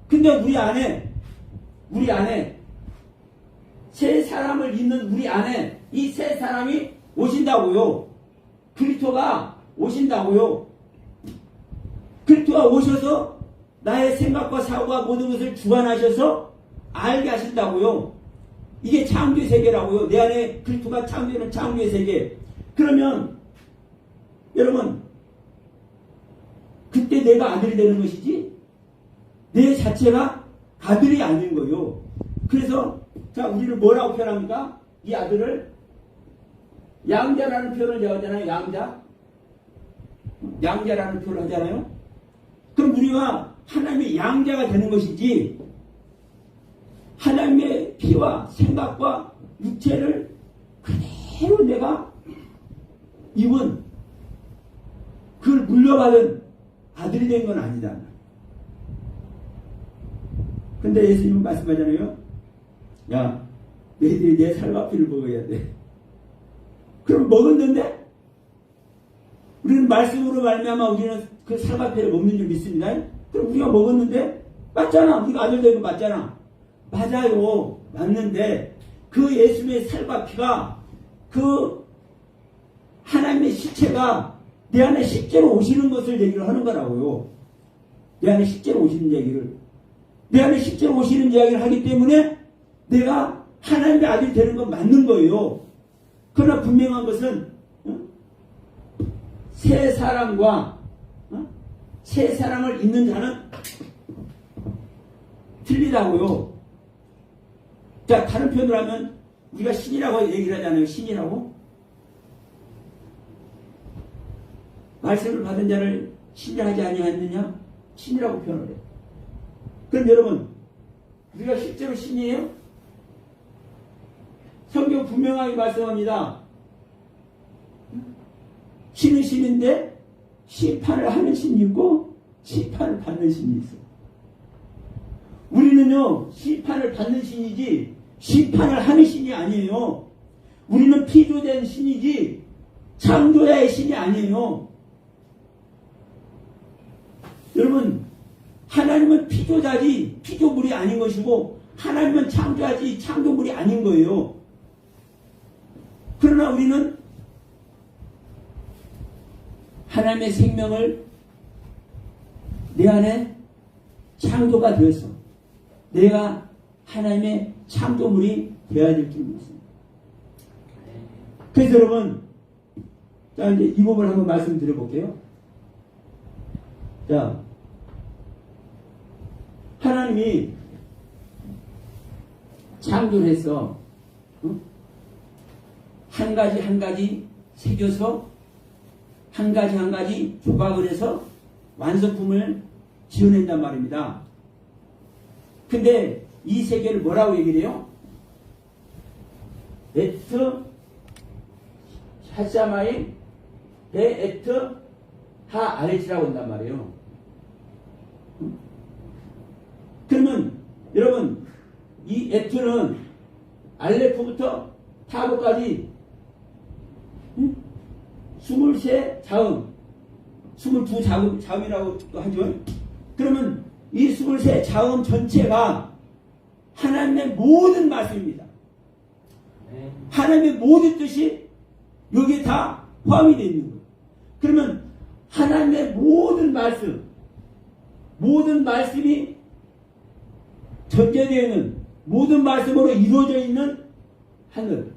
근데 우리 안에 새 사람을 잇는 우리 안에 이 새 사람이 오신다고요. 그리스도가 오신다고요. 그리스도가 오셔서 나의 생각과 사고와 모든 것을 주관하셔서 알게 하신다고요. 이게 창조의 세계라고요. 내 안에 그리스도가 창조하는 창조의 세계. 그러면 여러분, 그때 내가 아들이 되는 것이지 내 자체가 아들이 아닌 거예요. 그래서 자, 우리를 뭐라고 표현합니까? 이 아들을 양자라는 표현을 제가 하잖아요. 양자라는 표현을 하잖아요. 그럼 우리가 하나님의 양자가 되는 것이지 하나님의 피와 생각과 육체를 그대로 내가 입은 그걸 물려받은 아들이 된 건 아니다. 근데 예수님은 말씀하잖아요. 야, 너희들이 내 살과 피를 먹어야 돼. 그럼 먹었는데? 우리는 말씀으로 말미암아 우리는 그 살과 피를 먹는 줄 믿습니다. 그럼 우리가 먹었는데? 맞잖아. 우리가 아들 되고 맞잖아. 맞아요. 맞는데 그 예수님의 살과 피가 그 하나님의 실체가 내 안에 실제로 오시는 것을 얘기를 하는 거라고요. 내 안에 실제로 오시는 얘기를. 내 안에 실제로 오시는 이야기를 하기 때문에 내가 하나님의 아들이 되는 건 맞는 거예요. 그러나 분명한 것은 새 사람과 새 사람을 잇는 자는 틀리다고요. 자, 다른 표현으로 하면 우리가 신이라고 얘기를 하잖아요. 신이라고. 말씀을 받은 자를 신뢰하지 아니하느냐? 신이라고 표현을 해요. 그럼 여러분, 우리가 실제로 신이에요? 성경 분명하게 말씀합니다. 신은 신인데 심판을 하는 신이 있고 심판을 받는 신이 있어. 우리는요, 심판을 받는 신이지 심판을 하는 신이 아니에요. 우리는 피조된 신이지 창조자의 신이 아니에요. 여러분, 하나님은 피조자지 피조물이 아닌 것이고, 하나님은 창조자지 창조물이 아닌 거예요. 그러나 우리는 하나님의 생명을 내 안에 창조가 되었어. 내가 하나님의 창조물이 되어야 될 줄 믿습니다. 그래서 여러분, 자, 이제 이 부분을 한번 말씀드려 볼게요. 자, 하나님이 창조를 했어. 응? 한 가지 한 가지 새겨서 한 가지 한 가지 조각을 해서 완성품을 지어낸단 말입니다. 근데 이 세계를 뭐라고 얘기를 해요? 에트 샤샤마이 데 에트 하 아레치라고 한단 말이에요. 그러면 여러분, 이 에트는 알레프부터 타고까지 23자음, 22자음이라고 하죠. 그러면 이 23자음 전체가 하나님의 모든 말씀입니다. 하나님의 모든 뜻이 여기에 다 포함이 되어 있는 거예요. 그러면 하나님의 모든 말씀이 전제되어 있는, 모든 말씀으로 이루어져 있는 하늘.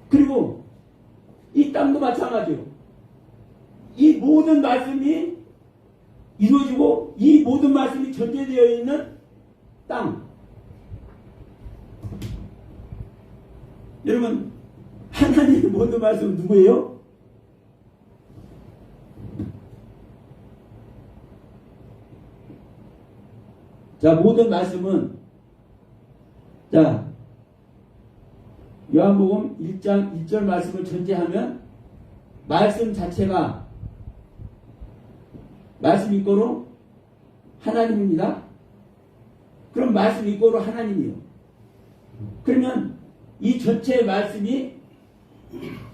그리고 이 땅도 마찬가지예요. 이 모든 말씀이 이루어지고 이 모든 말씀이 전제되어 있는 땅. 여러분, 하나님의 모든 말씀은 누구예요? 자, 모든 말씀은, 자, 요한복음 1장 1절 말씀을 전제하면 말씀 자체가 말씀 이꼬로 하나님입니다. 그럼 말씀 이꼬로 하나님이요. 그러면 이 전체 말씀이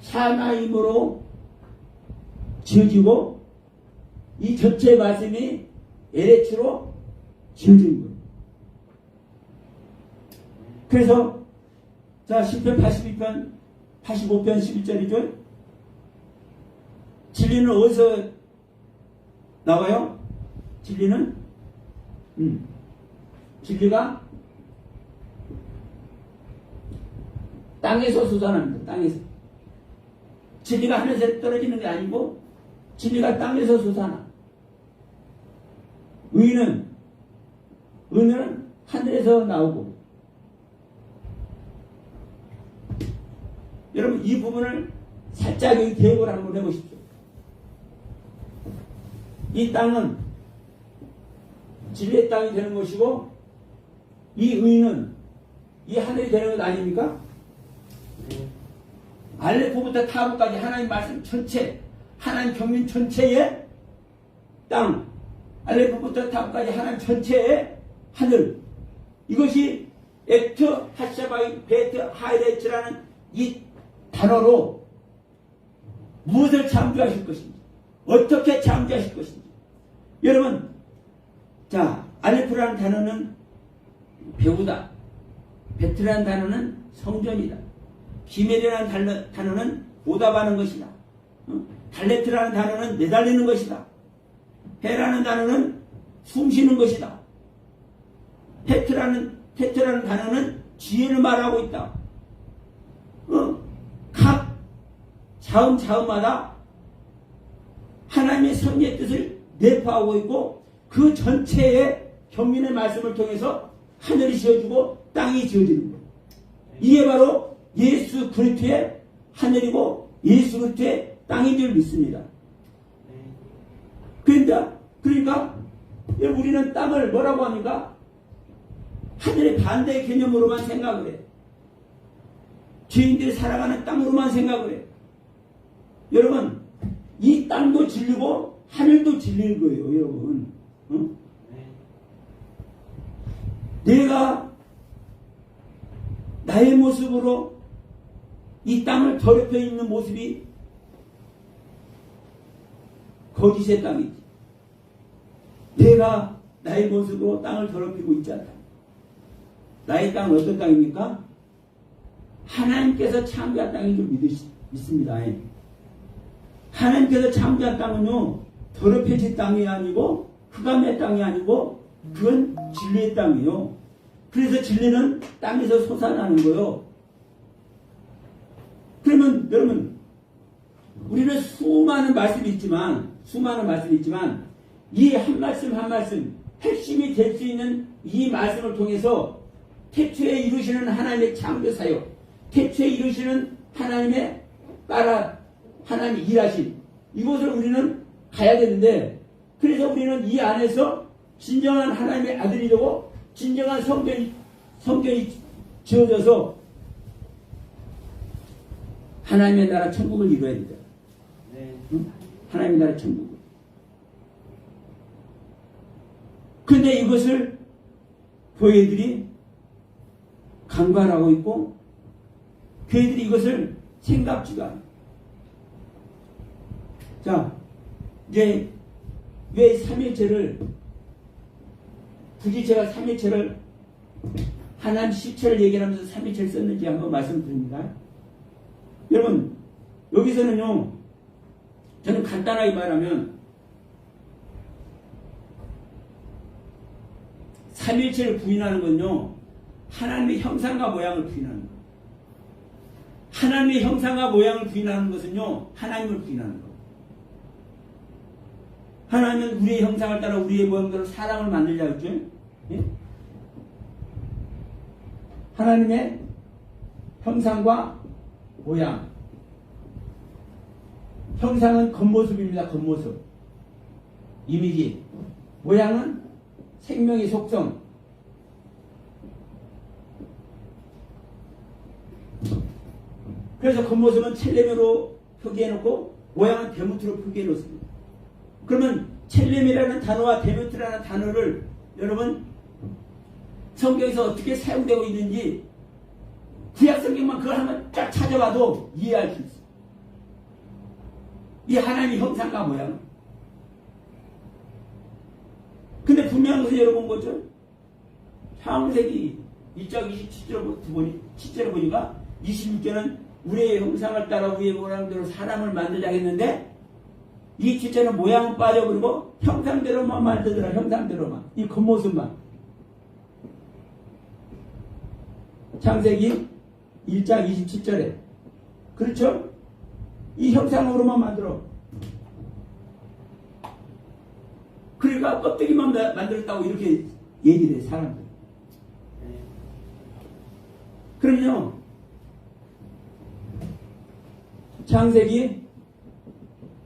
샤마임으로 지어지고 이 전체 말씀이 에레츠로 지어진 거예요. 그래서 자, 시편 82편 85편 11절이죠. 진리는 어디서 나와요? 진리는 진리가 땅에서 솟아납니다. 땅에서. 진리가 하늘에서 떨어지는 게 아니고 진리가 땅에서 솟아나. 의는 하늘에서 나오고. 여러분, 이 부분을 살짝 여기 대입을 한번 해보십시오. 이 땅은 진리의 땅이 되는 것이고 이 의는 이 하늘이 되는 것 아닙니까? 알레프부터 타부까지 하나님 말씀 전체, 하나님 경륜 전체의 땅, 알레프부터 타부까지 하나님 전체의 하늘, 이것이 에트 하샤바이 베트 하이레츠라는 이 단어로 무엇을 창조하실 것인지, 어떻게 창조하실 것인지. 여러분, 자, 알레프라는 단어는 배우다, 베트라는 단어는 성전이다, 기멜이라는 단어는 보답하는 것이다, 달레트라는 단어는 내달리는 것이다, 해라는 단어는 숨쉬는 것이다, 테트라는 단어는 지혜를 말하고 있다. 각 자음마다 하나님의 섭리의 뜻을 내포하고 있고 그 전체의 경륜의 말씀을 통해서 하늘이 지어지고 땅이 지어지는 거예요. 이게 바로 예수 그리스도의 하늘이고 예수 그리스도의 땅인 줄 믿습니다. 그러니까 우리는 땅을 뭐라고 합니까? 하늘의 반대의 개념으로만 생각을 해. 죄인들이 살아가는 땅으로만 생각을 해. 여러분, 이 땅도 질리고 하늘도 질릴 거예요, 여러분. 응? 내가 나의 모습으로 이 땅을 더럽혀 있는 모습이 거짓의 땅이지. 내가 나의 모습으로 땅을 더럽히고 있지 않다. 나의 땅은 어떤 땅입니까? 하나님께서 창조한 땅인 줄 믿습니다. 하나님께서 창조한 땅은요, 더럽혀진 땅이 아니고 흑암의 땅이 아니고 그건 진리의 땅이에요. 그래서 진리는 땅에서 솟아나는 거예요. 그러면 여러분, 우리는 수많은 말씀이 있지만 이 한 말씀 한 말씀 핵심이 될 수 있는 이 말씀을 통해서 태초에 이루시는 하나님의 창조 사역, 태초에 이루시는 하나님의 하나님 일하신 이곳을 우리는 가야 되는데, 그래서 우리는 이 안에서 진정한 하나님의 아들이 되고 진정한 성경이 지어져서 하나님의 나라 천국을 이루어야 된다. 응? 하나님의 나라 천국을. 근데 이것을 교회들이 간과하고 있고 교회들이 이것을 생각지가 않아요. 자, 이제 왜 삼일체를 굳이 제가 삼일체를 하나님 실체를 얘기하면서 삼일체를 썼는지 한번 말씀드립니다. 여러분, 여기서는요, 저는 간단하게 말하면 삼일체를 부인하는 건요, 하나님의 형상과 모양을 부인하는 거예요. 하나님의 형상과 모양을 부인하는 것은요, 하나님을 부인하는 거예요. 하나님은 우리의 형상을 따라 우리의 모양대로 사람을 만들자 했죠. 예? 하나님의 형상과 모양. 형상은 겉모습입니다. 겉모습. 이미지. 모양은 생명의 속성. 그래서 겉모습은 첼렘으로 표기해놓고 모양은 데모트로 표기해놓습니다. 그러면 첼렘이라는 단어와 데모트라는 단어를 여러분 성경에서 어떻게 사용되고 있는지 구약 성경만 그걸 한번 쫙 찾아봐도 이해할 수 있어요. 이 하나님의 형상과 모양. 근데 분명한 것은 여러분 뭐죠? 창세기 1장 27절을 보니까 26절은 우리의 형상을 따라 우리의 모양대로 사람을 만들자 했는데 이 7절은 모양은 빠져버리고 형상대로만 만들더라. 형상대로만. 이 겉모습만. 창세기 1장 27절에 그렇죠? 이 형상으로만 만들어. 그러니까 껍데기만 만들었다고 이렇게 얘기를 해, 사람들. 그럼요, 창세기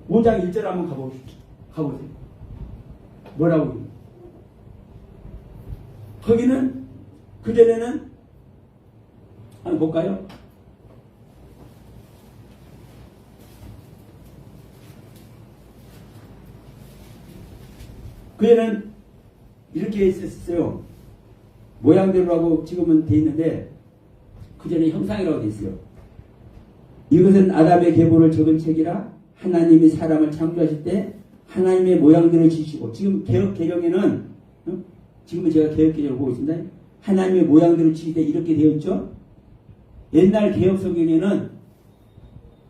5장 1절 한번 가보세요. 뭐라고? 거기는 그전에는 한번 볼까요? 그전에는 이렇게 했었어요. 모양대로 하고 지금은 돼 있는데 그전에 형상이라고 돼 있어요. 이것은 아담의 계보를 적은 책이라 하나님이 사람을 창조하실 때 하나님의 모양대로 지시고, 지금 개혁 개정에는 지금은 제가 개혁 개정을 보고 있습니다. 하나님의 모양대로 지실 때 이렇게 되어 있죠. 옛날 개혁 성경에는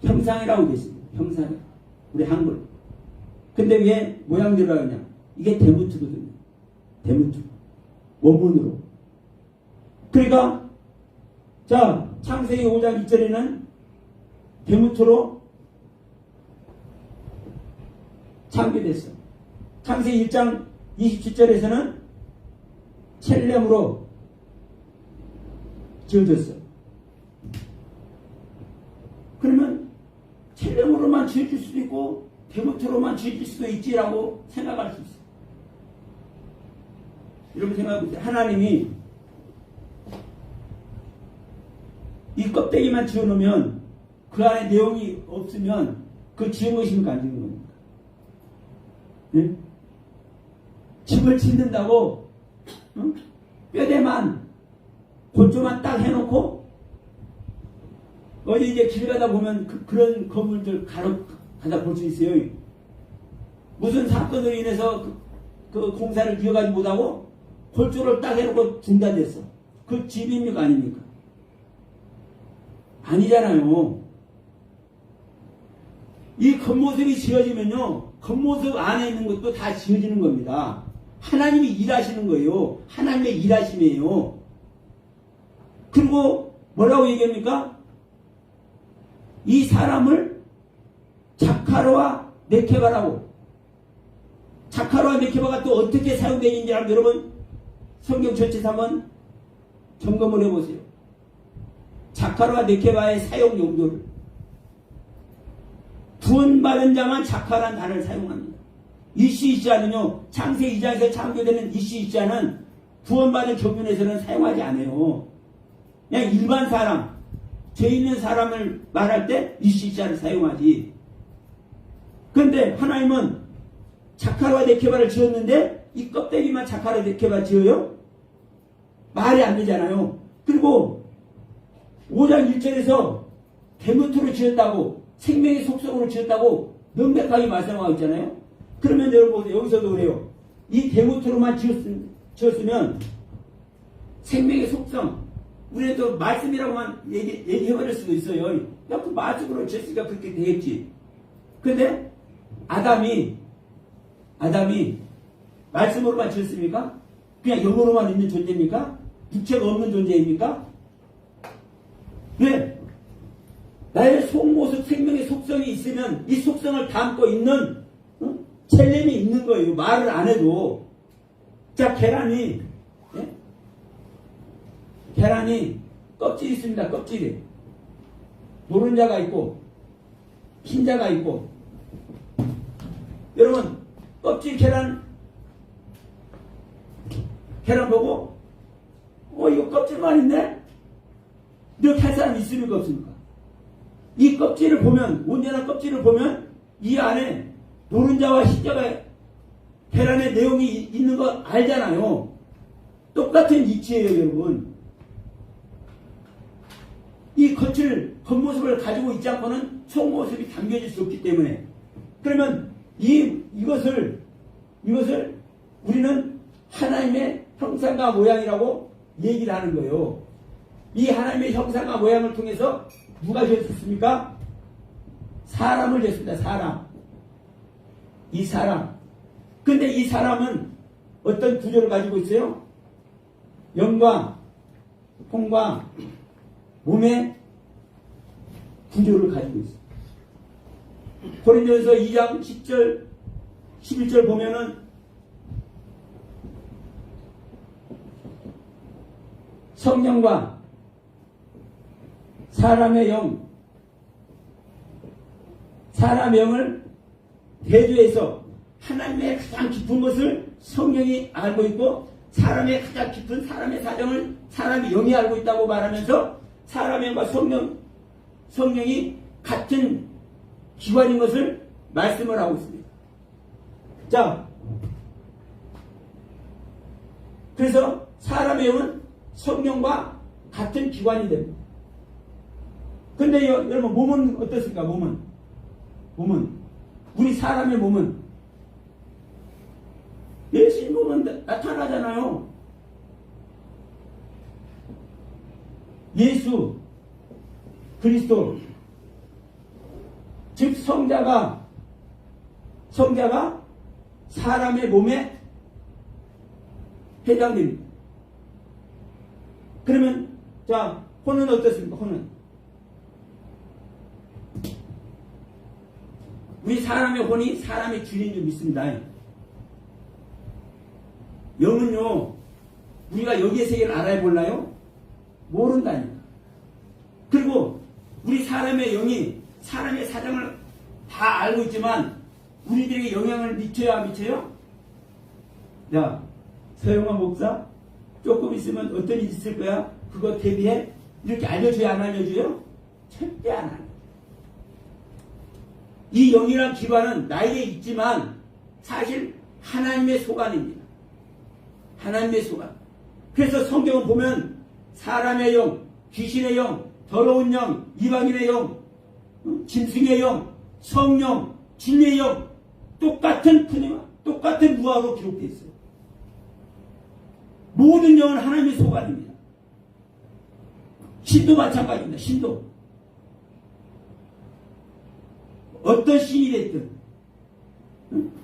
형상이라고 되어 있습니다. 형상, 우리 한글. 근데 왜 모양대로 하느냐? 이게 데모트거든요. 데모트. 원문으로. 그러니까 자, 창세기 5장 2절에는 데모트로 창조됐어. 창세기 1장 27절에서는 첼렘으로 지어졌어. 그러면 첼렘으로만 지어질 수도 있고 데모트로만 지어질 수도 있지라고 생각할 수 있어. 이렇게 생각해보세요. 하나님이 이 껍데기만 지어놓으면 그 안에 내용이 없으면 그 지은 것입니까? 안 지은 겁니까? 네? 집을 짓는다고 뼈대만 골조만 딱 해놓고 어디 이제 길 가다 보면 그런 건물들 가다 볼 수 있어요. 무슨 사건으로 인해서 그 공사를 이어가지 못하고 골조를 딱 해놓고 중단됐어. 그 집입니까? 아닙니까? 아니잖아요. 이 겉모습이 지어지면요, 겉모습 안에 있는 것도 다 지어지는 겁니다. 하나님이 일하시는 거예요. 하나님의 일하심이에요. 그리고 뭐라고 얘기합니까? 이 사람을 자카르와 메케바라고. 자카르와 메케바가 또 어떻게 사용되는지 여러분 성경 전체에서 한번 점검을 해보세요. 자카르와 메케바의 사용 용도를. 구원받은 자만 자카라는 단어를 사용합니다. 이시이자는요, 창세 2장에서 창조되는 이시이자는 구원받은 경륜에서는 사용하지 않아요. 그냥 일반 사람, 죄 있는 사람을 말할 때 이시이자를 사용하지. 그런데 하나님은 자카르와 네케바를 지었는데 이 껍데기만 자카르와 네케바 지어요? 말이 안 되잖아요. 그리고 5장 1절에서 대문투로 지었다고, 생명의 속성으로 지었다고 명백하게 말씀하고 있잖아요. 그러면 여러분 여기서도 그래요. 이 대문투로만 지었으면 생명의 속성, 우리는 또 말씀이라고만 얘기해버릴 수도 있어요. 야, 그 말씀으로 지었으니까 그렇게 되겠지. 근데 아담이 말씀으로만 지었습니까? 그냥 영으로만 있는 존재입니까? 육체가 없는 존재입니까? 네. 나의 속모습, 생명의 속성이 있으면 이 속성을 담고 있는 첼렘이 있는 거예요. 말을 안 해도. 자, 계란이 껍질이 있습니다. 껍질이. 노른자가 있고 흰자가 있고. 여러분, 껍질 계란 보고 이거 껍질만 있네? 이렇게 할 사람 있습니까? 없습니까? 이 껍질을 보면, 온전한 껍질을 보면 이 안에 노른자와 흰자가 계란의 내용이 있는 거 알잖아요. 똑같은 이치예요, 여러분. 이 겉모습을 가지고 있지 않고는 속모습이 담겨질 수 없기 때문에. 그러면 이것을 우리는 하나님의 형상과 모양이라고 얘기를 하는 거예요. 이 하나님의 형상과 모양을 통해서 누가 지었습니까? 사람을 지었습니다. 사람. 이 사람. 근데 이 사람은 어떤 구조를 가지고 있어요? 영과 통과 몸의 구조를 가지고 있어요. 고린도전서 2장 10절 11절 보면은 성령과 사람의 영을 대조해서 하나님의 가장 깊은 것을 성령이 알고 있고 사람의 가장 깊은 사람의 사정을 사람의 영이 알고 있다고 말하면서 사람의 영과 성령이 같은 기관인 것을 말씀을 하고 있습니다. 자, 그래서 사람의 영은 성령과 같은 기관이 됩니다. 근데 여러분 몸은 어떻습니까? 몸은 우리 사람의 몸은 예수님 몸은 나타나잖아요. 예수 그리스도 즉 성자가 사람의 몸에 해당됩니다. 그러면 자, 혼은 어떻습니까? 혼은 우리 사람의 혼이 사람의 주인인 줄 믿습니다. 영은요, 우리가 여기의 세계를 알아야 몰라요? 모른다니까. 그리고 우리 사람의 영이 사람의 사정을 다 알고 있지만 우리들에게 영향을 미쳐요, 안 미쳐요? 야, 서영아 목사, 조금 있으면 어떤 일이 있을 거야? 그거 대비해? 이렇게 알려줘야 안 알려줘요? 절대 안 알려줘요. 이 영이란 기관은 나에게 있지만 사실 하나님의 소관입니다. 하나님의 소관. 그래서 성경을 보면 사람의 영, 귀신의 영, 더러운 영, 이방인의 영, 짐승의 영, 성령, 진리의 영, 똑같은 푸니와 똑같은 무화로 기록되어 있어요. 모든 영은 하나님의 소관입니다. 신도 마찬가지입니다. 신도. 어떤 신이 됐든,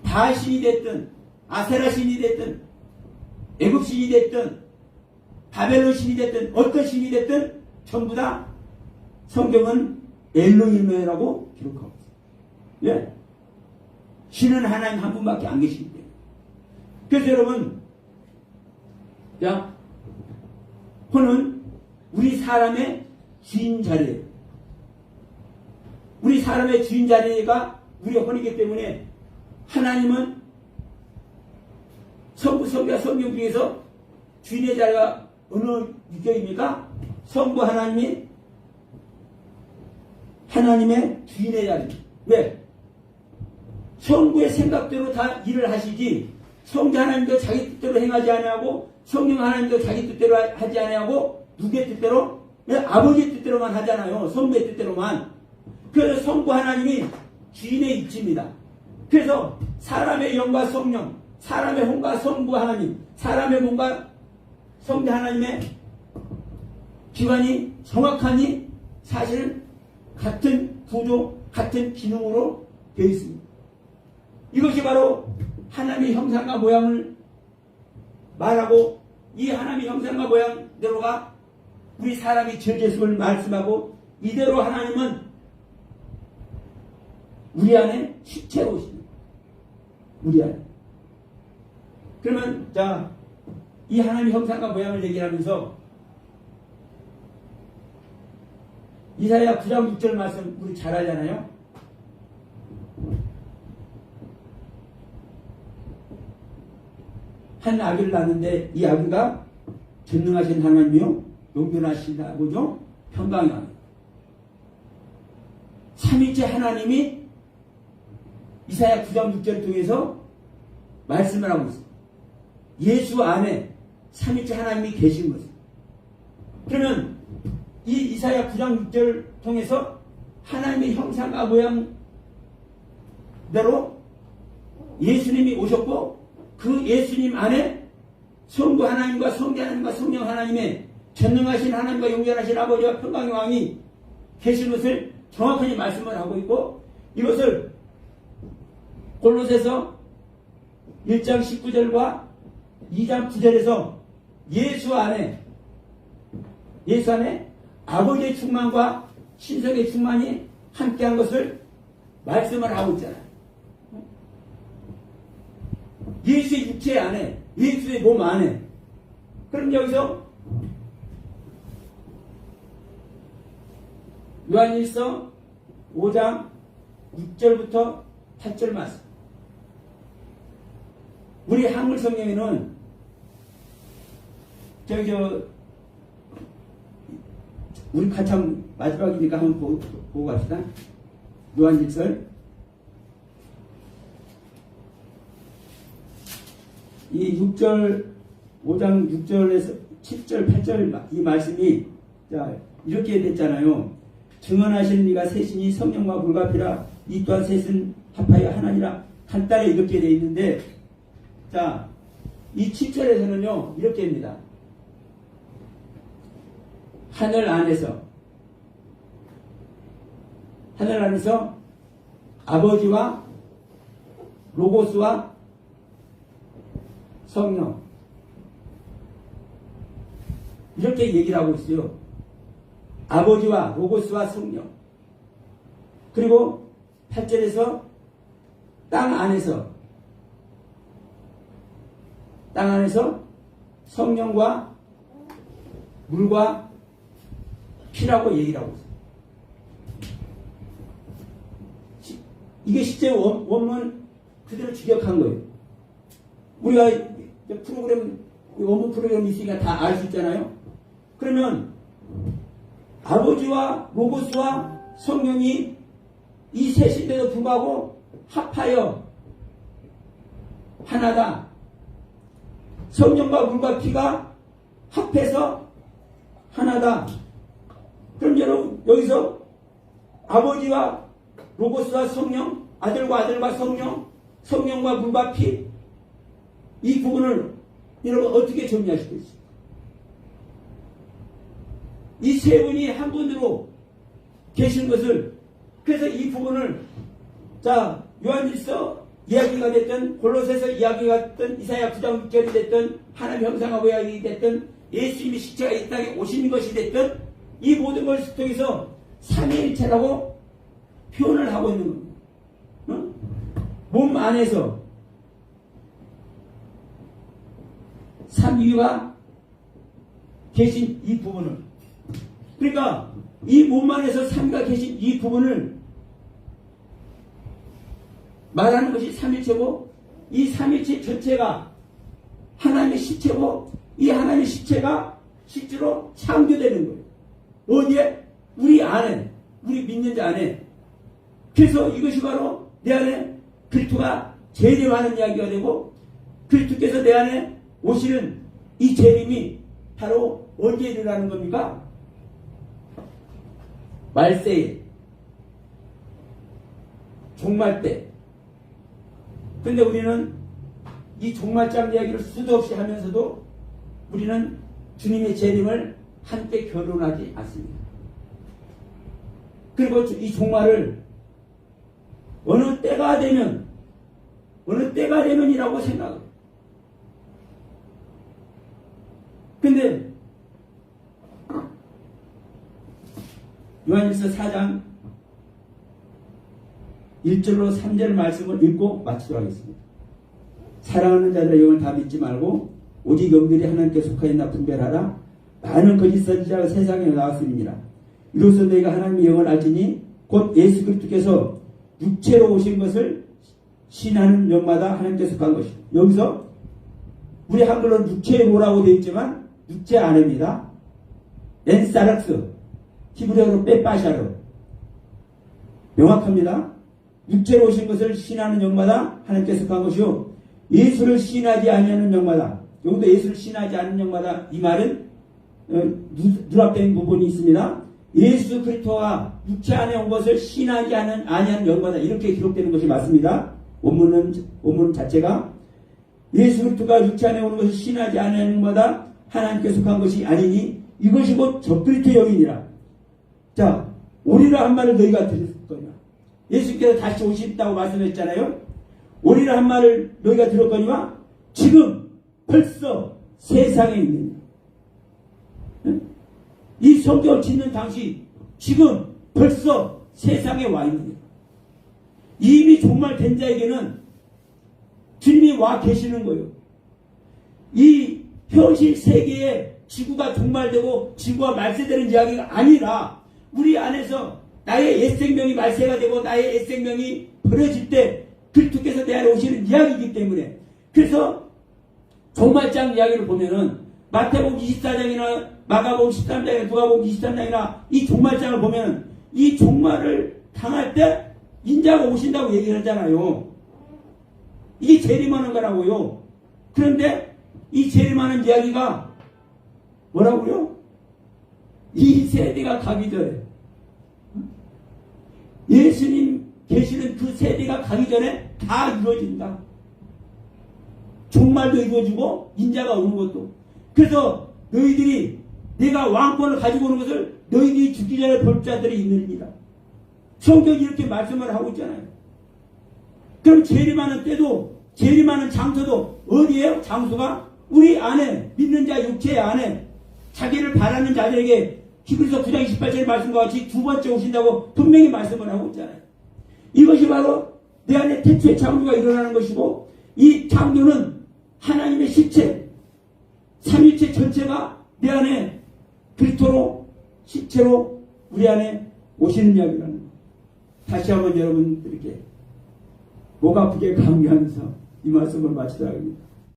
바알 신이 됐든, 아세라 신이 됐든, 애굽 신이 됐든, 바벨론 신이 됐든, 어떤 신이 됐든 전부 다 성경은 엘로힘이라고 기록하고 있어요. 왜? 신은 하나님 한 분밖에 안 계시기 때문에. 그래서 여러분, 자, 혼은 우리 사람의 주인 자리예요. 우리 사람의 주인 자리가 우리 혼이기 때문에 하나님은 성부, 성자, 성령 중에서 주인의 자리가 어느 유격입니까? 성부 하나님이 하나님의 주인의 자리. 왜? 성부의 생각대로 다 일을 하시지 성자 하나님도 자기 뜻대로 행하지 아니하고 성령 하나님도 자기 뜻대로 하지 아니하고 누구의 뜻대로? 아버지의 뜻대로만 하잖아요. 성부의 뜻대로만. 그래서 성부 하나님이 주인의 입지입니다. 그래서 사람의 영과 성령, 사람의 혼과 성부 하나님, 사람의 몸과 성자 하나님의 기관이 정확하니 사실 같은 구조, 같은 기능으로 되어 있습니다. 이것이 바로 하나님의 형상과 모양을 말하고 이 하나님의 형상과 모양대로가 우리 사람이 죄jes음을 말씀하고 이대로 하나님은 우리 안에 실체로 오십니다. 우리 안에. 그러면 자, 이 하나님의 형상과 모양을 얘기하면서 이사야 9장 6절 말씀 우리 잘 알잖아요. 한 아기를 낳는데 이 아기가 전능하신 하나님이요 용변하신 아버지요 평강의 왕. 삼위째 하나님이 이사야 9장 6절을 통해서 말씀을 하고 있습니다. 예수 안에 삼위째 하나님이 계신 것입니다. 그러면 이 이사야 9장 6절을 통해서 하나님의 형상과 모양대로 예수님이 오셨고 그 예수님 안에 성부 하나님과 성자 하나님과 성령 하나님의 전능하신 하나님과 용전하신 아버지와 평강의 왕이 계신 것을 정확하게 말씀을 하고 있고 이것을 골로새서 1장 19절과 2장 9절에서 예수 안에 아버지의 충만과 신성의 충만이 함께한 것을 말씀을 하고 있잖아요. 예수의 육체 안에, 예수의 몸 안에. 그럼 여기서 요한일서 5장 6절부터 8절 말씀. 우리 한글 성경에는 우리 같이 한번 마지막이니까 한번 보고 갑시다. 요한일서 이 6절 5장 6절에서 7절 8절 이 말씀이 자 이렇게 됐잖아요. 증언하시는 이가 셋이니 성령과 물과 피라 이 또한 셋은 합하여 하나니라. 간단히 이렇게 되어 있는데 자 이 7절에서는요 이렇게 됩니다. 하늘 안에서 아버지와 로고스와 성령 이렇게 얘기를 하고 있어요. 아버지와 로고스와 성령. 그리고 8절에서 땅 안에서 성령과 물과 피라고 얘기를 하고 있어요. 이게 실제 원문 그대로 직역한 거예요. 우리가 원문 프로그램이 있으니까 다 알 수 있잖아요. 그러면 아버지와 로고스와 성령이 이 셋인데도 불구하고 합하여 하나다. 성령과 물과 피가 합해서 하나다. 그럼 여러분 여기서 아버지와 로고스와 성령, 아들과 성령, 성령과 물과 피, 이 부분을 여러분 어떻게 정리하시겠어요? 이 세 분이 한 분으로 계신 것을, 그래서 이 부분을 자 요한일서 이야기가 됐든 골로새서 이야기가 됐든 이사야 9장 6절이 됐든 하나님 형상하고 이야기 됐든 예수님이 십자가 이 땅에 오신 것이 됐든 이 모든 것을 통해서 삼위일체라고 표현을 하고 있는 겁니다. 몸 안에서 삼위가 계신 이 부분을, 그러니까 이 몸 안에서 삼위가 계신 이 부분을 말하는 것이 삼일체고, 이 삼일체 전체가 하나님의 실체고, 이 하나님의 실체가 실제로 창조되는 거예요. 어디에? 우리 안에, 우리 믿는 자 안에. 그래서 이것이 바로 내 안에 그리스도가 재림하는 이야기가 되고, 그리스도께서 내 안에 오시는 이 재림이 바로 언제 일어나는 겁니까? 말세에, 종말 때. 근데 우리는 이 종말장 이야기를 수도 없이 하면서도 우리는 주님의 재림을 함께 결혼하지 않습니다. 그리고 이 종말을 어느 때가 되면이라고 생각해요. 근데 요한일서 4장 1절로 3절 말씀을 읽고 마치도록 하겠습니다. 사랑하는 자들의 영을 다 믿지 말고 오직 영들이 하나님께 속하였나 분별하라. 많은 거짓 선지자가 세상에 나왔음이니라. 이로써 너희가 하나님의 영을 알지니 곧 예수 그리스도께서 육체로 오신 것을 신하는 영마다 하나님께 속한 것이다. 여기서 우리 한글로는 육체에 뭐라고 되어 있지만 육체 아닙니다. 엔사락스, 히브리어로 빼빠샤르. 명확합니다. 육체로 오신 것을 신하는 영마다 하나님께 속한 것이요, 예수를 신하지 아니하는 영마다, 여기도 예수를 신하지 않는 영마다, 이 말은 누락된 부분이 있습니다. 예수 그리스도가 육체 안에 온 것을 신하지 아니하는 영마다, 이렇게 기록되는 것이 맞습니다. 원문 자체가 예수 그리스도가 육체 안에 오는 것을 신하지 아니하는 영마다 하나님께 속한 것이 아니니 이것이 곧 적그리스도 영이니라. 자, 오리라 한 말을 너희가 들을 거냐. 예수께서 다시 오신다고 말씀했잖아요. 오리라 한 말을 너희가 들었거니와 지금 벌써 세상에 있는, 이 성경을 짓는 당시 지금 벌써 세상에 와 있는 거예요. 이미 종말 된 자에게는 주님이 와 계시는 거예요. 이 현실 세계에 지구가 종말되고 지구가 말세되는 이야기가 아니라 우리 안에서 나의 옛 생명이 말세가 되고 나의 옛 생명이 버려질 때 그리스도께서 내 안에 오시는 이야기이기 때문에, 그래서 종말장 이야기를 보면은 마태복음 24장이나 마가복음 13장이나 누가복음 23장이나 이 종말장을 보면 이 종말을 당할 때 인자가 오신다고 얘기를 하잖아요. 이게 재림하는 거라고요. 그런데 이 재림하는 이야기가 뭐라고요? 이 세대가 가기 전에, 예수님 계시는 그 세대가 가기 전에 다 이루어진다. 종말도 이루어지고 인자가 오는 것도. 그래서 너희들이 내가 왕권을 가지고 오는 것을 너희들이 죽기 전에 볼 자들이 있느니라. 성경이 이렇게 말씀을 하고 있잖아요. 그럼 재림하는 때도, 재림하는 장소도 어디에요? 장소가 우리 안에, 믿는 자 육체 안에 자기를 바라는 자들에게 히브리서 9장 28절의 말씀과 같이 두 번째 오신다고 분명히 말씀을 하고 있잖아요. 이것이 바로 내 안에 태초의 창조가 일어나는 것이고, 이 창조는 하나님의 실체, 삼위체 전체가 내 안에 그리스도로 실체로 우리 안에 오시는 이야기라는 거예요. 다시 한번 여러분들께 목 아프게 강조하면서 이 말씀을 마치도록 하겠습니다.